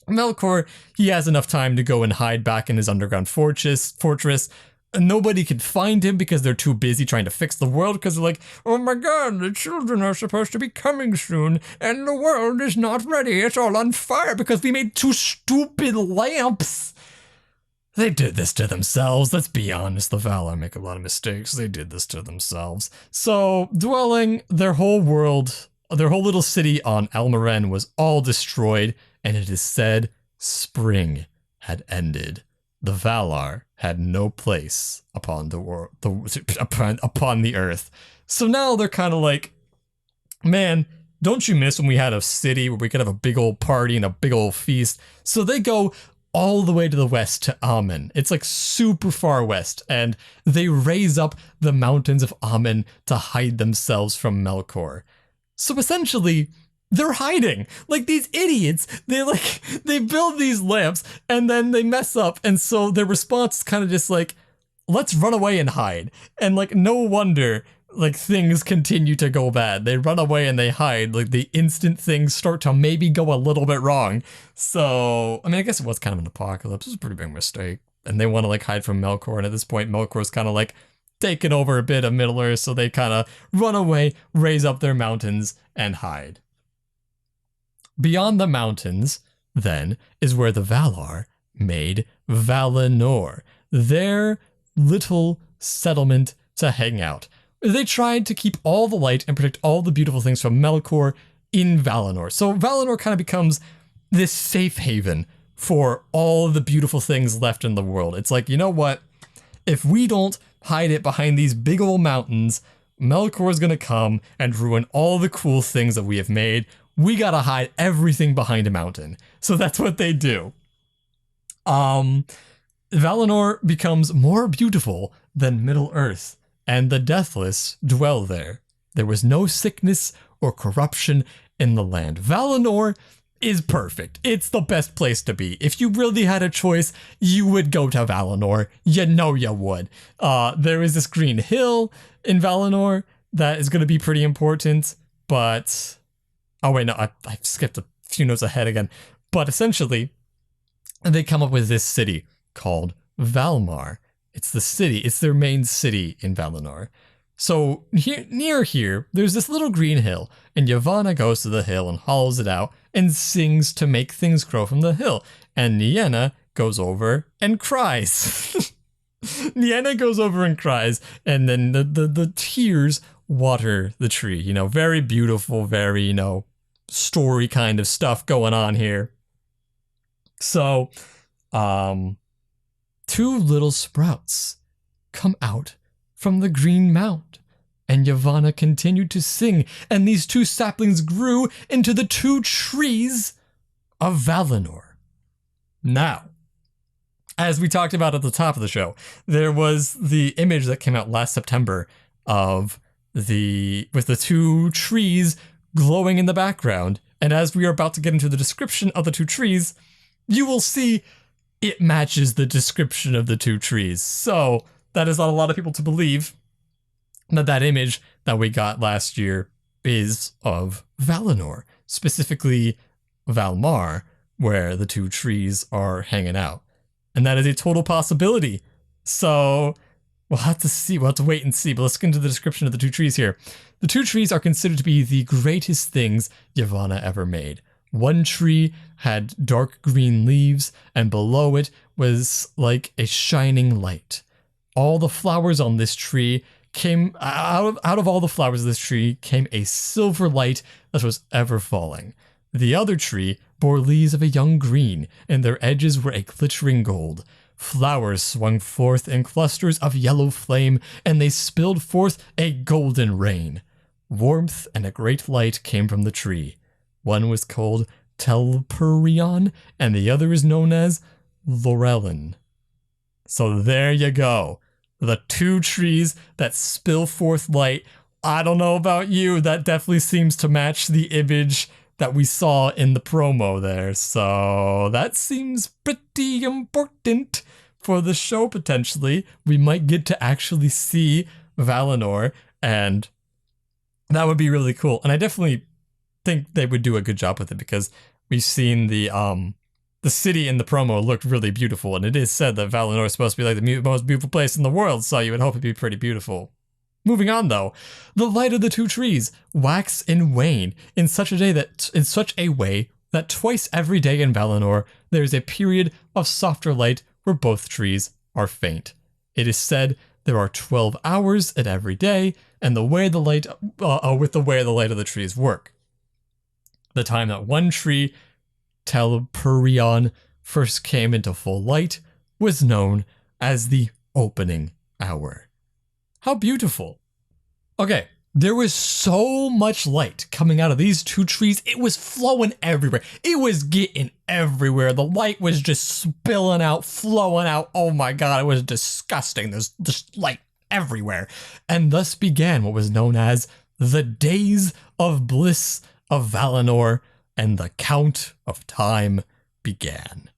Melkor, he has enough time to go and hide back in his underground fortress. Nobody can find him because they're too busy trying to fix the world, because they're like, oh my god, the children are supposed to be coming soon, and the world is not ready. It's all on fire because we made 2 stupid lamps. They did this to themselves. Let's be honest, the Valar make a lot of mistakes. They did this to themselves. So, dwelling, their whole world, their whole little city on Elmoren was all destroyed, and it is said spring had ended. The Valar had no place upon the world, upon the earth. So now they're kind of like, man, don't you miss when we had a city where we could have a big old party and a big old feast? So they go all the way to the west to Amen. It's like super far west, and they raise up the mountains of Amen to hide themselves from Melkor. So essentially, they're hiding. Like, these idiots, they build these lamps and then they mess up, and so their response is kind of just like, let's run away and hide. And like, no wonder like things continue to go bad. They run away and they hide. Like, the instant things start to maybe go a little bit wrong. So, I mean, I guess it was kind of an apocalypse. It was a pretty big mistake. And they want to like hide from Melkor, and at this point Melkor's kind of like taking over a bit of Middle-earth, so they kind of run away, raise up their mountains, and hide. Beyond the mountains, then, is where the Valar made Valinor, their little settlement to hang out. They tried to keep all the light and protect all the beautiful things from Melkor in Valinor. So Valinor kind of becomes this safe haven for all the beautiful things left in the world. It's like, you know what? If we don't hide it behind these big old mountains, Melkor is going to come and ruin all the cool things that we have made. We gotta hide everything behind a mountain. So that's what they do. Valinor becomes more beautiful than Middle-earth, and the deathless dwell there. There was no sickness or corruption in the land. Valinor is perfect. It's the best place to be. If you really had a choice, you would go to Valinor. You know you would. There is this green hill in Valinor that is going to be pretty important, but... oh wait, no, I skipped a few notes ahead again. But essentially, they come up with this city called Valmar. It's the city, it's their main city in Valinor. So near here, there's this little green hill, and Yavanna goes to the hill and hollows it out and sings to make things grow from the hill. And Nienna goes over and cries. Nienna goes over and cries, and then the tears water the tree. You know, very beautiful, very, you know, story kind of stuff going on here. So, 2 little sprouts come out from the green mound, and Yavanna continued to sing, and these 2 saplings grew into the 2 trees of Valinor. Now, as we talked about at the top of the show, there was the image that came out last September of with the 2 trees glowing in the background, and as we are about to get into the description of the 2 trees, you will see it matches the description of the 2 trees. So that has led a lot of people to believe that that image that we got last year is of Valinor, specifically Valmar, where the 2 trees are hanging out. And that is a total possibility. So we'll have to see. We'll have to wait and see. But let's get into the description of the 2 trees here. The 2 trees are considered to be the greatest things Yavanna ever made. One tree had dark green leaves, and below it was like a shining light. All the flowers on this tree came out of all the flowers of this tree came a silver light that was ever falling. The other tree bore leaves of a young green, and their edges were a glittering gold. Flowers swung forth in clusters of yellow flame, and they spilled forth a golden rain. Warmth and a great light came from the tree. One was called Telperion, and the other is known as Laurelin. So there you go. The 2 trees that spill forth light. I don't know about you, that definitely seems to match the image that we saw in the promo there. So that seems pretty important for the show, potentially. We might get to actually see Valinor, and that would be really cool. And I definitely think they would do a good job with it, because we've seen the the city in the promo looked really beautiful, and it is said that Valinor is supposed to be like the most beautiful place in the world, so you would hope it'd be pretty beautiful. Moving on though, the light of the two trees wax and wane in such a way that twice every day in Valinor there is a period of softer light where both trees are faint. It is said there are 12 hours at every day, and the way the light of the trees work. The time that one tree, Telperion, first came into full light was known as the opening hour. How beautiful. Okay, there was so much light coming out of these two trees. It was flowing everywhere. It was getting everywhere. The light was just spilling out, flowing out. Oh my god, it was disgusting. There's just light everywhere. And thus began what was known as the Days of Bliss of Valinor, and the count of time began.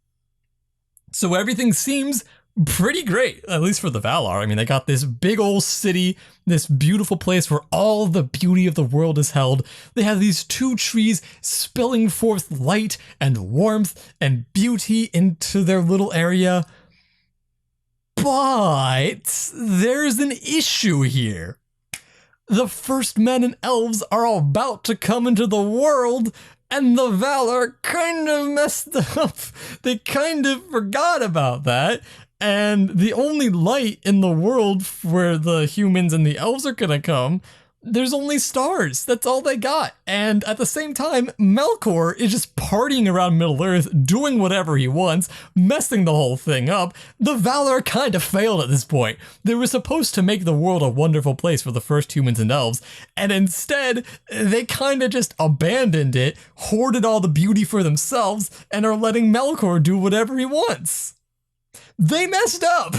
So everything seems pretty great, at least for the Valar. I mean, they got this big old city, this beautiful place where all the beauty of the world is held. They have these two trees spilling forth light and warmth and beauty into their little area. But there's an issue here. The first men and elves are about to come into the world, and the Valar kind of messed up. They kind of forgot about that. And the only light in the world where the humans and the elves are gonna come, there's only stars. That's all they got. And at the same time, Melkor is just partying around Middle-earth, doing whatever he wants, messing the whole thing up. The Valar kind of failed at this point. They were supposed to make the world a wonderful place for the first humans and elves, and instead, they kind of just abandoned it, hoarded all the beauty for themselves, and are letting Melkor do whatever he wants. They messed up.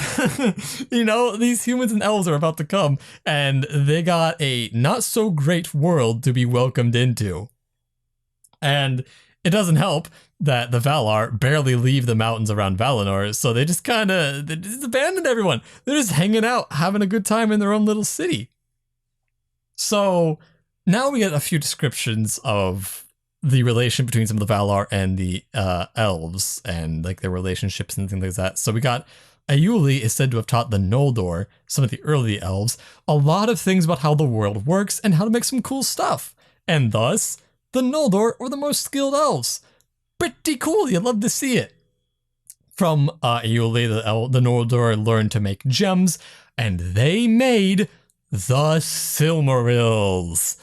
You know, these humans and elves are about to come, and they got a not so great world to be welcomed into. And it doesn't help that the Valar barely leave the mountains around Valinor, so they just abandoned everyone. They're just hanging out, having a good time in their own little city. So now we get a few descriptions of the relation between some of the Valar and the elves, and like their relationships and things like that. So we got Acutely is said to have taught the Noldor, some of the early elves, a lot of things about how the world works and how to make some cool stuff. And thus, the Noldor were the most skilled elves. Pretty cool, you'd love to see it. From Acutely, the Noldor learned to make gems, and they made the Silmarils.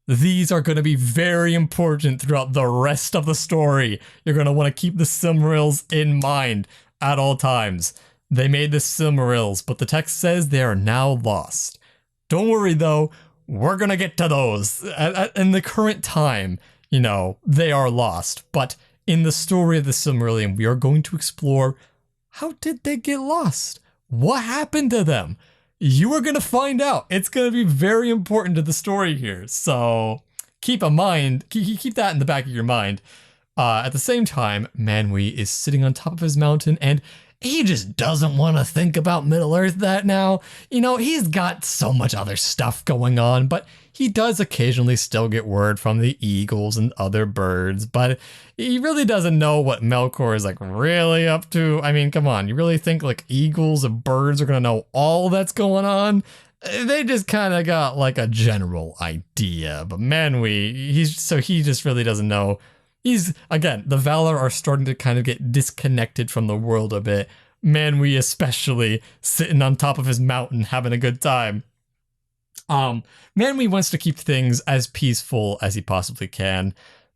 These are going to be very important throughout the rest of the story. You're going to want to keep the Silmarils in mind at all times. They made the Silmarils, but the text says they are now lost. Don't worry though, we're going to get to those. In the current time, you know, they are lost. But in the story of the Silmarillion, we are going to explore, how did they get lost? What happened to them? You are going to find out. It's going to be very important to the story here. So keep that in the back of your mind. At the same time, Manwë is sitting on top of his mountain, and he just doesn't want to think about Middle-earth that now. You know, he's got so much other stuff going on, but he does occasionally still get word from the eagles and other birds, but he really doesn't know what Melkor is like really up to. I mean, come on, you really think like eagles and birds are going to know all that's going on? They just kind of got like a general idea, but Manwë, he just really doesn't know. Again, the Valar are starting to kind of get disconnected from the world a bit. Manwë especially, sitting on top of his mountain having a good time. Manwë wants to keep things as peaceful as he possibly can.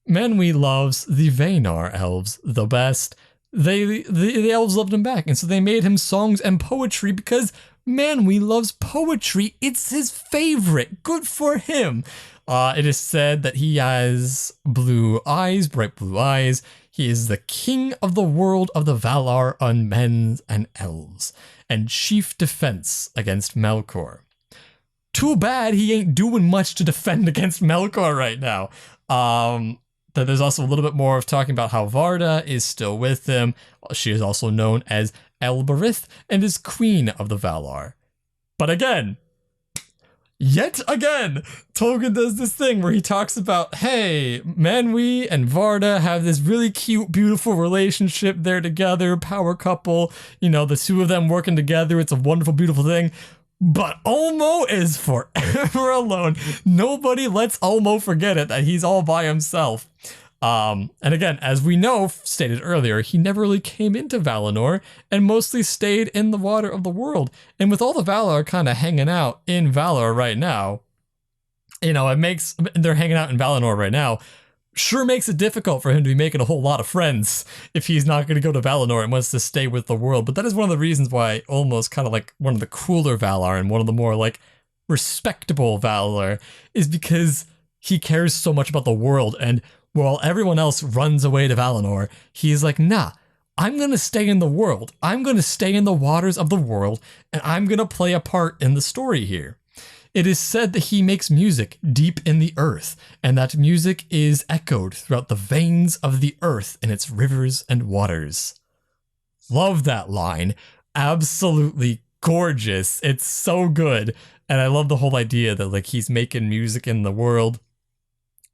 Manwë loves the Valinor elves the best. The elves loved him back, and so they made him songs and poetry because Manwë loves poetry. It's his favorite. Good for him. It is said that he has blue eyes, bright blue eyes. He is the king of the world of the Valar on men and elves, and chief defense against Melkor. Too bad he ain't doing much to defend against Melkor right now. That there's also a little bit more of talking about how Varda is still with him. She is also known as Elberith and is queen of the Valar. But again, yet again, Tolkien does this thing where he talks about, hey, Manwë and Varda have this really cute, beautiful relationship. They're together, power couple, you know, the two of them working together. It's a wonderful, beautiful thing. But Ulmo is forever alone. Nobody lets Ulmo forget it, that he's all by himself. And again, as we know, stated earlier, he never really came into Valinor and mostly stayed in the water of the world. And with all the Valar kind of hanging out in Valar right now, you know, they're hanging out in Valinor right now, sure makes it difficult for him to be making a whole lot of friends if he's not going to go to Valinor and wants to stay with the world. But that is one of the reasons why Ulmo's kind of like one of the cooler Valar and one of the more like respectable Valar, is because he cares so much about the world. And while everyone else runs away to Valinor, he's like, nah, I'm going to stay in the world. I'm going to stay in the waters of the world, and I'm going to play a part in the story here. It is said that he makes music deep in the earth, and that music is echoed throughout the veins of the earth in its rivers and waters. Love that line. Absolutely gorgeous. It's so good. And I love the whole idea that like he's making music in the world,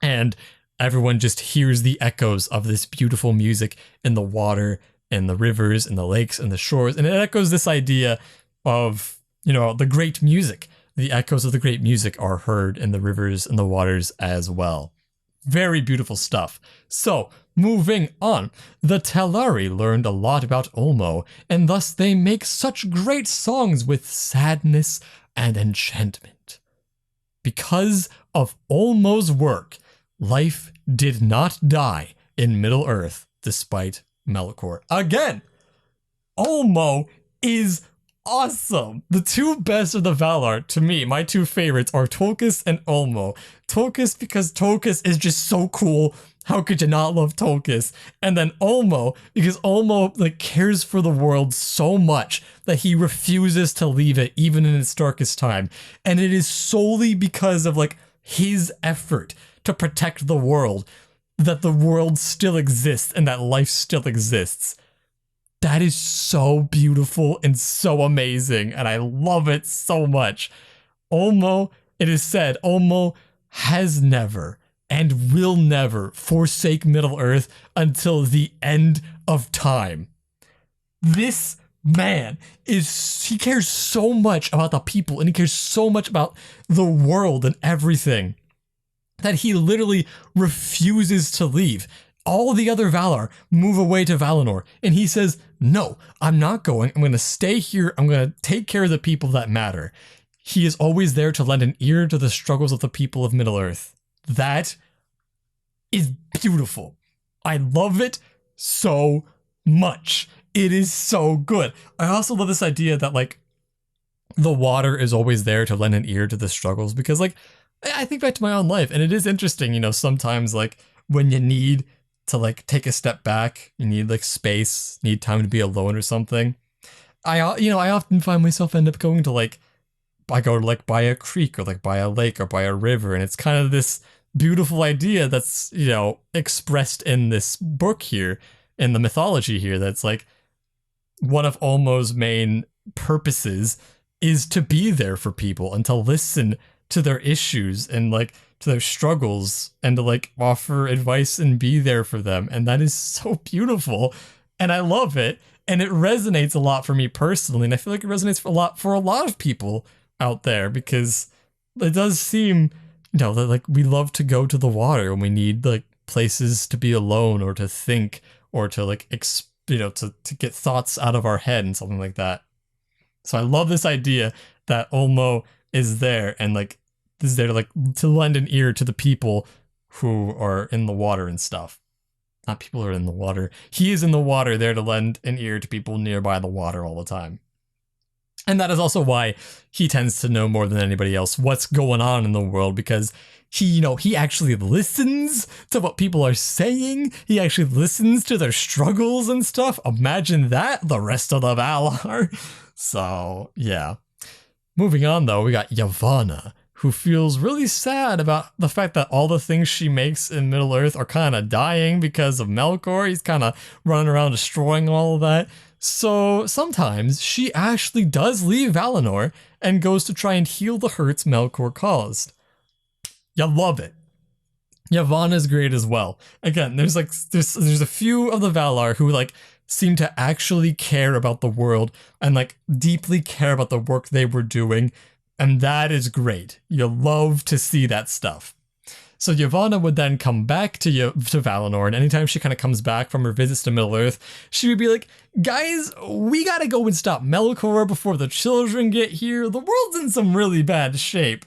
and everyone just hears the echoes of this beautiful music in the water and the rivers and the lakes and the shores. And it echoes this idea of, you know, the great music. The echoes of the great music are heard in the rivers and the waters as well. Very beautiful stuff. So, moving on. The Telari learned a lot about Ulmo, and thus they make such great songs with sadness and enchantment. Because of Ulmo's work, life did not die in Middle-earth despite Melkor. Again, Ulmo is awesome. The two best of the Valar, to me, my two favorites are Tolkis and Ulmo. Tolkis because Tolkis is just so cool. How could you not love Tolkis? And then Ulmo because Ulmo like cares for the world so much that he refuses to leave it even in its darkest time. And it is solely because of like his effort to protect the world that the world still exists and that life still exists. That is so beautiful and so amazing, and I love it so much. Ulmo, it is said, Ulmo has never and will never forsake Middle-earth until the end of time. This man he cares so much about the people, and he cares so much about the world and everything, that he literally refuses to leave. All the other Valar move away to Valinor, and he says, no, I'm not going. I'm going to stay here. I'm going to take care of the people that matter. He is always there to lend an ear to the struggles of the people of Middle-earth. That is beautiful. I love it so much. It is so good. I also love this idea that, like, the water is always there to lend an ear to the struggles, because, like, I think back to my own life, and it is interesting, you know, sometimes, like, when you need to like take a step back, you need like space, need time to be alone or something. I often find myself end up going to like, I go to like by a creek or like by a lake or by a river, and it's kind of this beautiful idea that's, you know, expressed in this book here, in the mythology here, that's like one of Ulmo's main purposes is to be there for people and to listen to their issues and like to their struggles and to like offer advice and be there for them. And that is so beautiful. And I love it. And it resonates a lot for me personally. And I feel like it resonates for a lot of people out there, because it does seem, you know, that like we love to go to the water when we need like places to be alone or to think or to like, to get thoughts out of our head and something like that. So I love this idea that Ulmo is there and like is there to like to lend an ear to the people who are in the water and stuff. Not people who are in the water. He is in the water, there to lend an ear to people nearby the water all the time. And that is also why he tends to know more than anybody else what's going on in the world, because he actually listens to what people are saying. He actually listens to their struggles and stuff. Imagine that, the rest of the Valar. So, yeah. Moving on, though, we got Yavanna, who feels really sad about the fact that all the things she makes in Middle-earth are kind of dying because of Melkor. He's kind of running around destroying all of that. So sometimes she actually does leave Valinor and goes to try and heal the hurts Melkor caused. You love it. Yavanna's great as well. Again, there's a few of the Valar who like seem to actually care about the world and like deeply care about the work they were doing, and that is great. You love to see that stuff. So Yavanna would then come back to Valinor, and anytime she kind of comes back from her visits to Middle-earth, she would be like, guys, we gotta go and stop Melkor before the children get here. The world's in some really bad shape.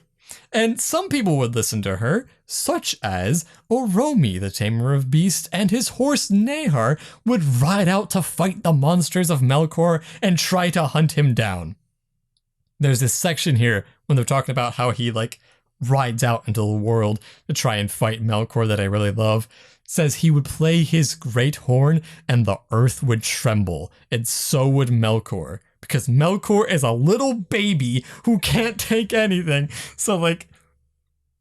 And some people would listen to her, such as Oromi, the tamer of beasts, and his horse Nahar would ride out to fight the monsters of Melkor and try to hunt him down. There's this section here when they're talking about how he like rides out into the world to try and fight Melkor that I really love. It says he would play his great horn and the earth would tremble, and so would Melkor. Because Melkor is a little baby who can't take anything. So like,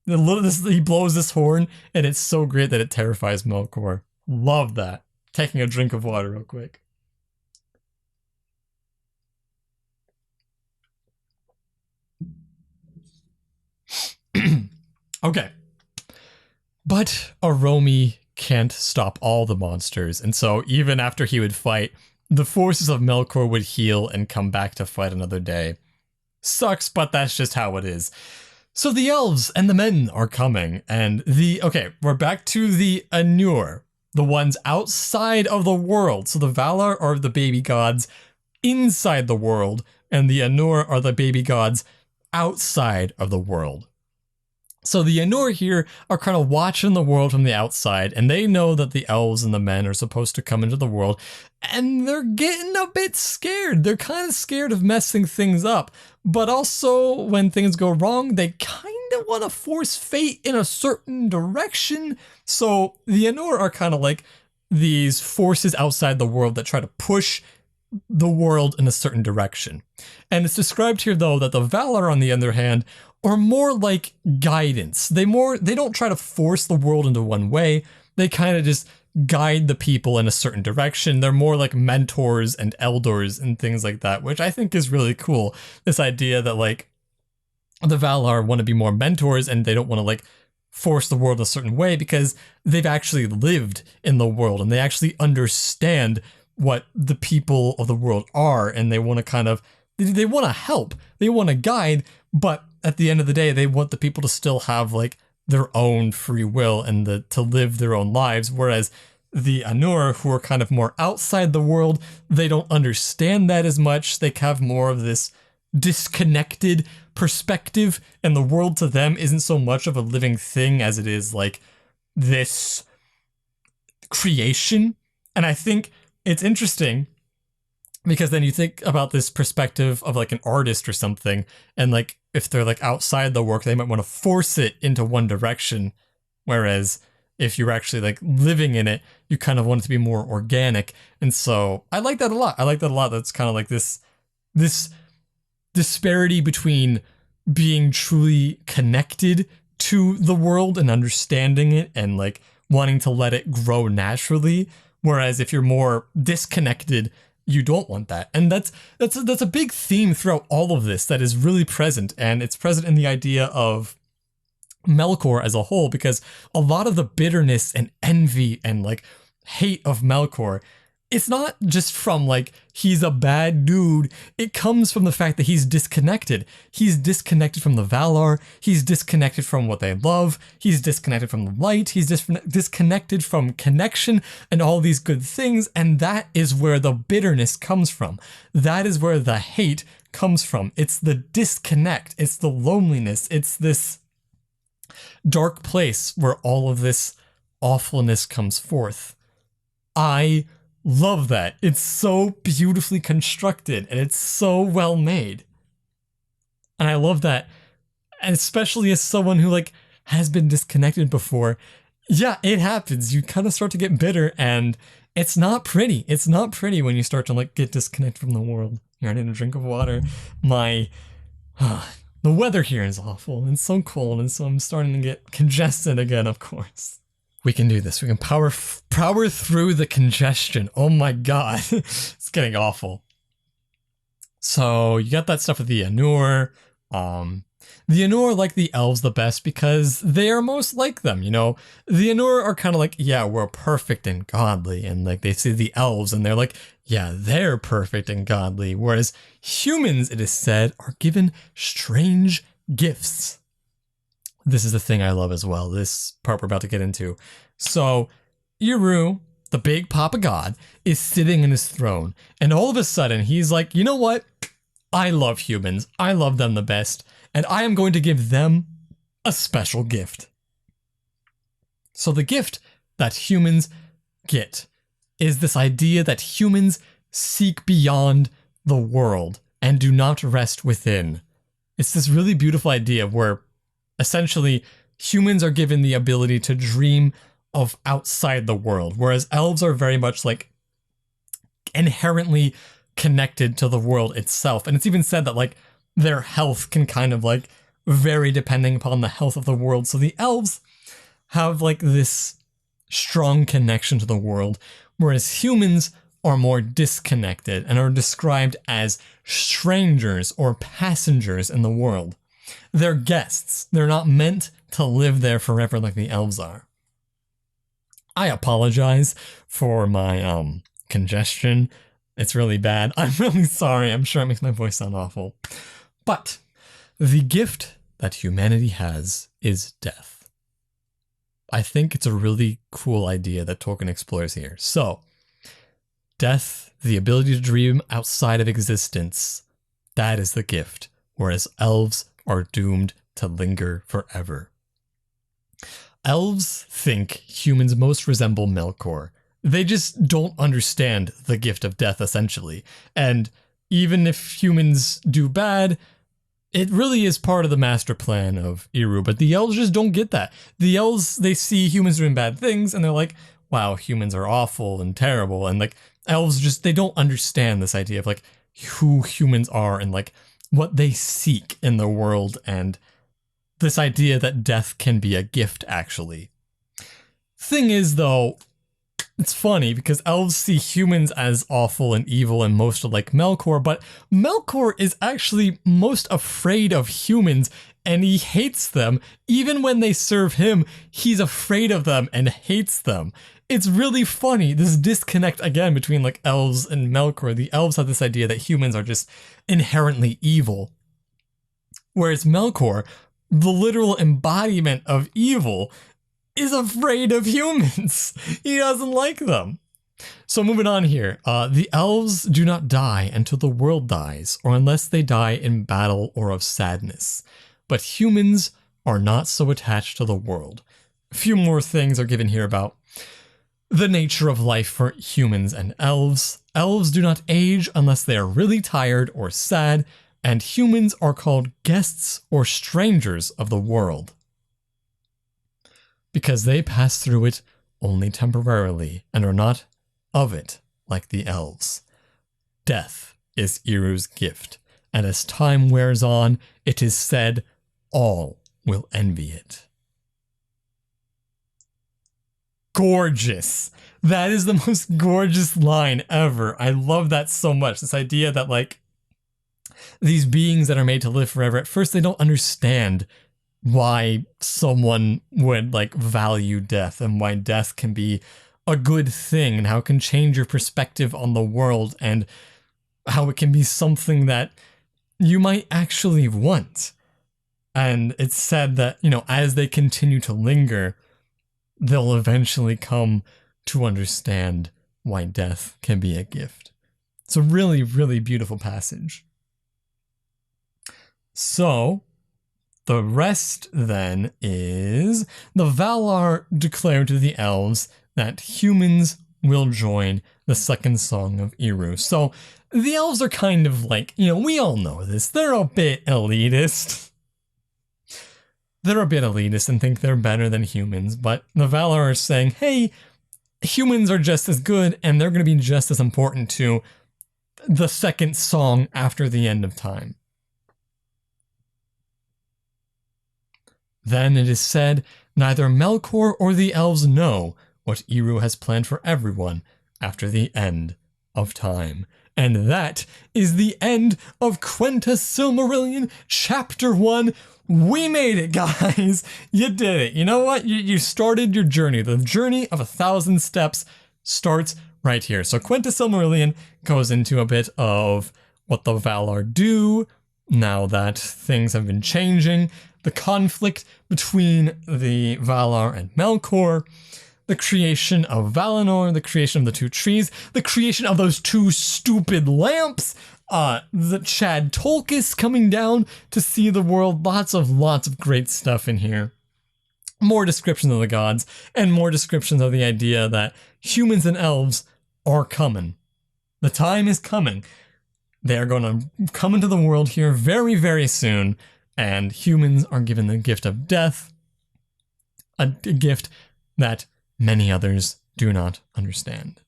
he blows this horn and it's so great that it terrifies Melkor. Love that. Taking a drink of water real quick. Okay. But Oromi can't stop all the monsters, and so even after he would fight, the forces of Melkor would heal and come back to fight another day. Sucks, but that's just how it is. So the elves and the men are coming, and we're back to the Ainur, the ones outside of the world. So the Valar are the baby gods inside the world, and the Ainur are the baby gods outside of the world. So the Ainur here are kind of watching the world from the outside, and they know that the elves and the men are supposed to come into the world, and they're getting a bit scared. They're kind of scared of messing things up, but also when things go wrong, they kind of want to force fate in a certain direction. So the Ainur are kind of like these forces outside the world that try to push the world in a certain direction. And it's described here, though, that the Valar, on the other hand, are more like guidance. They don't try to force the world into one way. They kind of just guide the people in a certain direction. They're more like mentors and elders and things like that, which I think is really cool. This idea that like the Valar want to be more mentors and they don't want to like force the world a certain way because they've actually lived in the world and they actually understand what the people of the world are, and they want to help, they want to guide, but at the end of the day, they want the people to still have like their own free will and to live their own lives. Whereas the Ainur, who are kind of more outside the world, they don't understand that as much. They have more of this disconnected perspective, and the world to them isn't so much of a living thing as it is like this creation. And I think it's interesting because then you think about this perspective of like an artist or something, and like if they're like outside the work, they might want to force it into one direction. Whereas if you're actually like living in it, you kind of want it to be more organic. And so I like that a lot. That's kind of like this disparity between being truly connected to the world and understanding it and like wanting to let it grow naturally. Whereas if you're more disconnected, you don't want that. And that's a big theme throughout all of this that is really present, and it's present in the idea of Melkor as a whole, because a lot of the bitterness and envy and like hate of Melkor, it's not just from like he's a bad dude. It comes from the fact that he's disconnected. He's disconnected from the Valar. He's disconnected from what they love. He's disconnected from the light. He's disconnected from connection and all these good things. And that is where the bitterness comes from. That is where the hate comes from. It's the disconnect. It's the loneliness. It's this dark place where all of this awfulness comes forth. I love that. It's so beautifully constructed and it's so well made. And I love that. And especially as someone who like has been disconnected before. Yeah, it happens. You kind of start to get bitter and it's not pretty. It's not pretty when you start to like get disconnected from the world. Here, I need a drink of water. The weather here is awful. It's so cold and so I'm starting to get congested again, of course. We can do this. We can power through the congestion. Oh my god. It's getting awful. So you got that stuff with the Ainur. The Ainur like the elves the best because they are most like them, you know? The Ainur are kind of like, yeah, we're perfect and godly. And like they see the elves and they're like, yeah, they're perfect and godly. Whereas humans, it is said, are given strange gifts. This is the thing I love as well, this part we're about to get into. So, Eru, the big Papa God, is sitting in his throne, and all of a sudden he's like, you know what? I love humans, I love them the best, and I am going to give them a special gift. So the gift that humans get is this idea that humans seek beyond the world and do not rest within. It's this really beautiful idea where essentially, humans are given the ability to dream of outside the world, whereas elves are very much like inherently connected to the world itself. And it's even said that like their health can kind of like vary depending upon the health of the world. So the elves have like this strong connection to the world, whereas humans are more disconnected and are described as strangers or passengers in the world. They're guests. They're not meant to live there forever like the elves are. I apologize for my congestion. It's really bad. I'm really sorry. I'm sure it makes my voice sound awful. But the gift that humanity has is death. I think it's a really cool idea that Tolkien explores here. So, death, the ability to dream outside of existence, that is the gift. Whereas elves are doomed to linger forever. Elves think humans most resemble Melkor. They just don't understand the gift of death, essentially. And even if humans do bad, it really is part of the master plan of Eru, but the elves just don't get that. The elves, they see humans doing bad things, and they're like, wow, humans are awful and terrible, and like, elves just, they don't understand this idea of like, who humans are, and like, what they seek in the world, and this idea that death can be a gift, actually. Thing is, though, it's funny because elves see humans as awful and evil and most like Melkor, but Melkor is actually most afraid of humans and he hates them. Even when they serve him, he's afraid of them and hates them. It's really funny, this disconnect again between like elves and Melkor. The elves have this idea that humans are just inherently evil, whereas Melkor, the literal embodiment of evil, is afraid of humans. He doesn't like them. So moving on here, the elves do not die until the world dies, or unless they die in battle or of sadness. But humans are not so attached to the world. A few more things are given here about the nature of life for humans and elves. Elves do not age unless they are really tired or sad, and humans are called guests or strangers of the world, because they pass through it only temporarily and are not of it like the elves. Death is Eru's gift, and as time wears on, it is said all will envy it. Gorgeous. That is the most gorgeous line ever. I love that so much. This idea that like these beings that are made to live forever, at first they don't understand why someone would like value death and why death can be a good thing and how it can change your perspective on the world and how it can be something that you might actually want. And it's said that, you know, as they continue to linger, they'll eventually come to understand why death can be a gift. It's a really, really beautiful passage. So, the rest then is the Valar declare to the elves that humans will join the second song of Eru. So, the elves are kind of like, you know, we all know this, they're a bit elitist. They're a bit elitist and think they're better than humans, but the Valar are saying, hey, humans are just as good and they're going to be just as important to the second song after the end of time. Then it is said neither Melkor or the elves know what Eru has planned for everyone after the end of time. And that is the end of Quenta Silmarillion Chapter 1. We made it, guys. You did it. You know what? You started your journey. The journey of 1,000 steps starts right here. So Quenta Silmarillion goes into a bit of what the Valar do now that things have been changing, the conflict between the Valar and Melkor, the creation of Valinor, the creation of the two trees, the creation of those two stupid lamps, the Chad Tolkis coming down to see the world. Lots of great stuff in here. More descriptions of the gods, and more descriptions of the idea that humans and elves are coming. The time is coming. They are going to come into the world here very, very soon, and humans are given the gift of death, a gift that many others do not understand.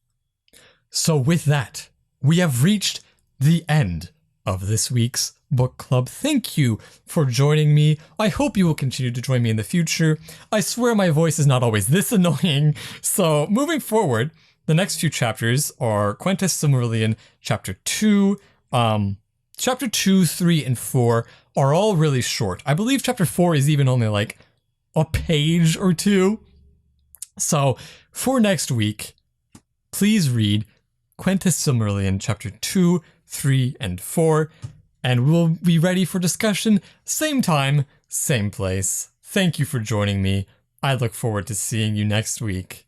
So with that, we have reached the end of this week's book club. Thank you for joining me. I hope you will continue to join me in the future. I swear my voice is not always this annoying. So moving forward, the next few chapters are Quenta Silmarillion Chapter 2. Chapter 2, 3, and 4 are all really short. I believe Chapter 4 is even only like a page or two. So for next week, please read Quenta Silmarillion Chapter 2, 3, and 4, and we'll be ready for discussion same time, same place. Thank you for joining me. I look forward to seeing you next week.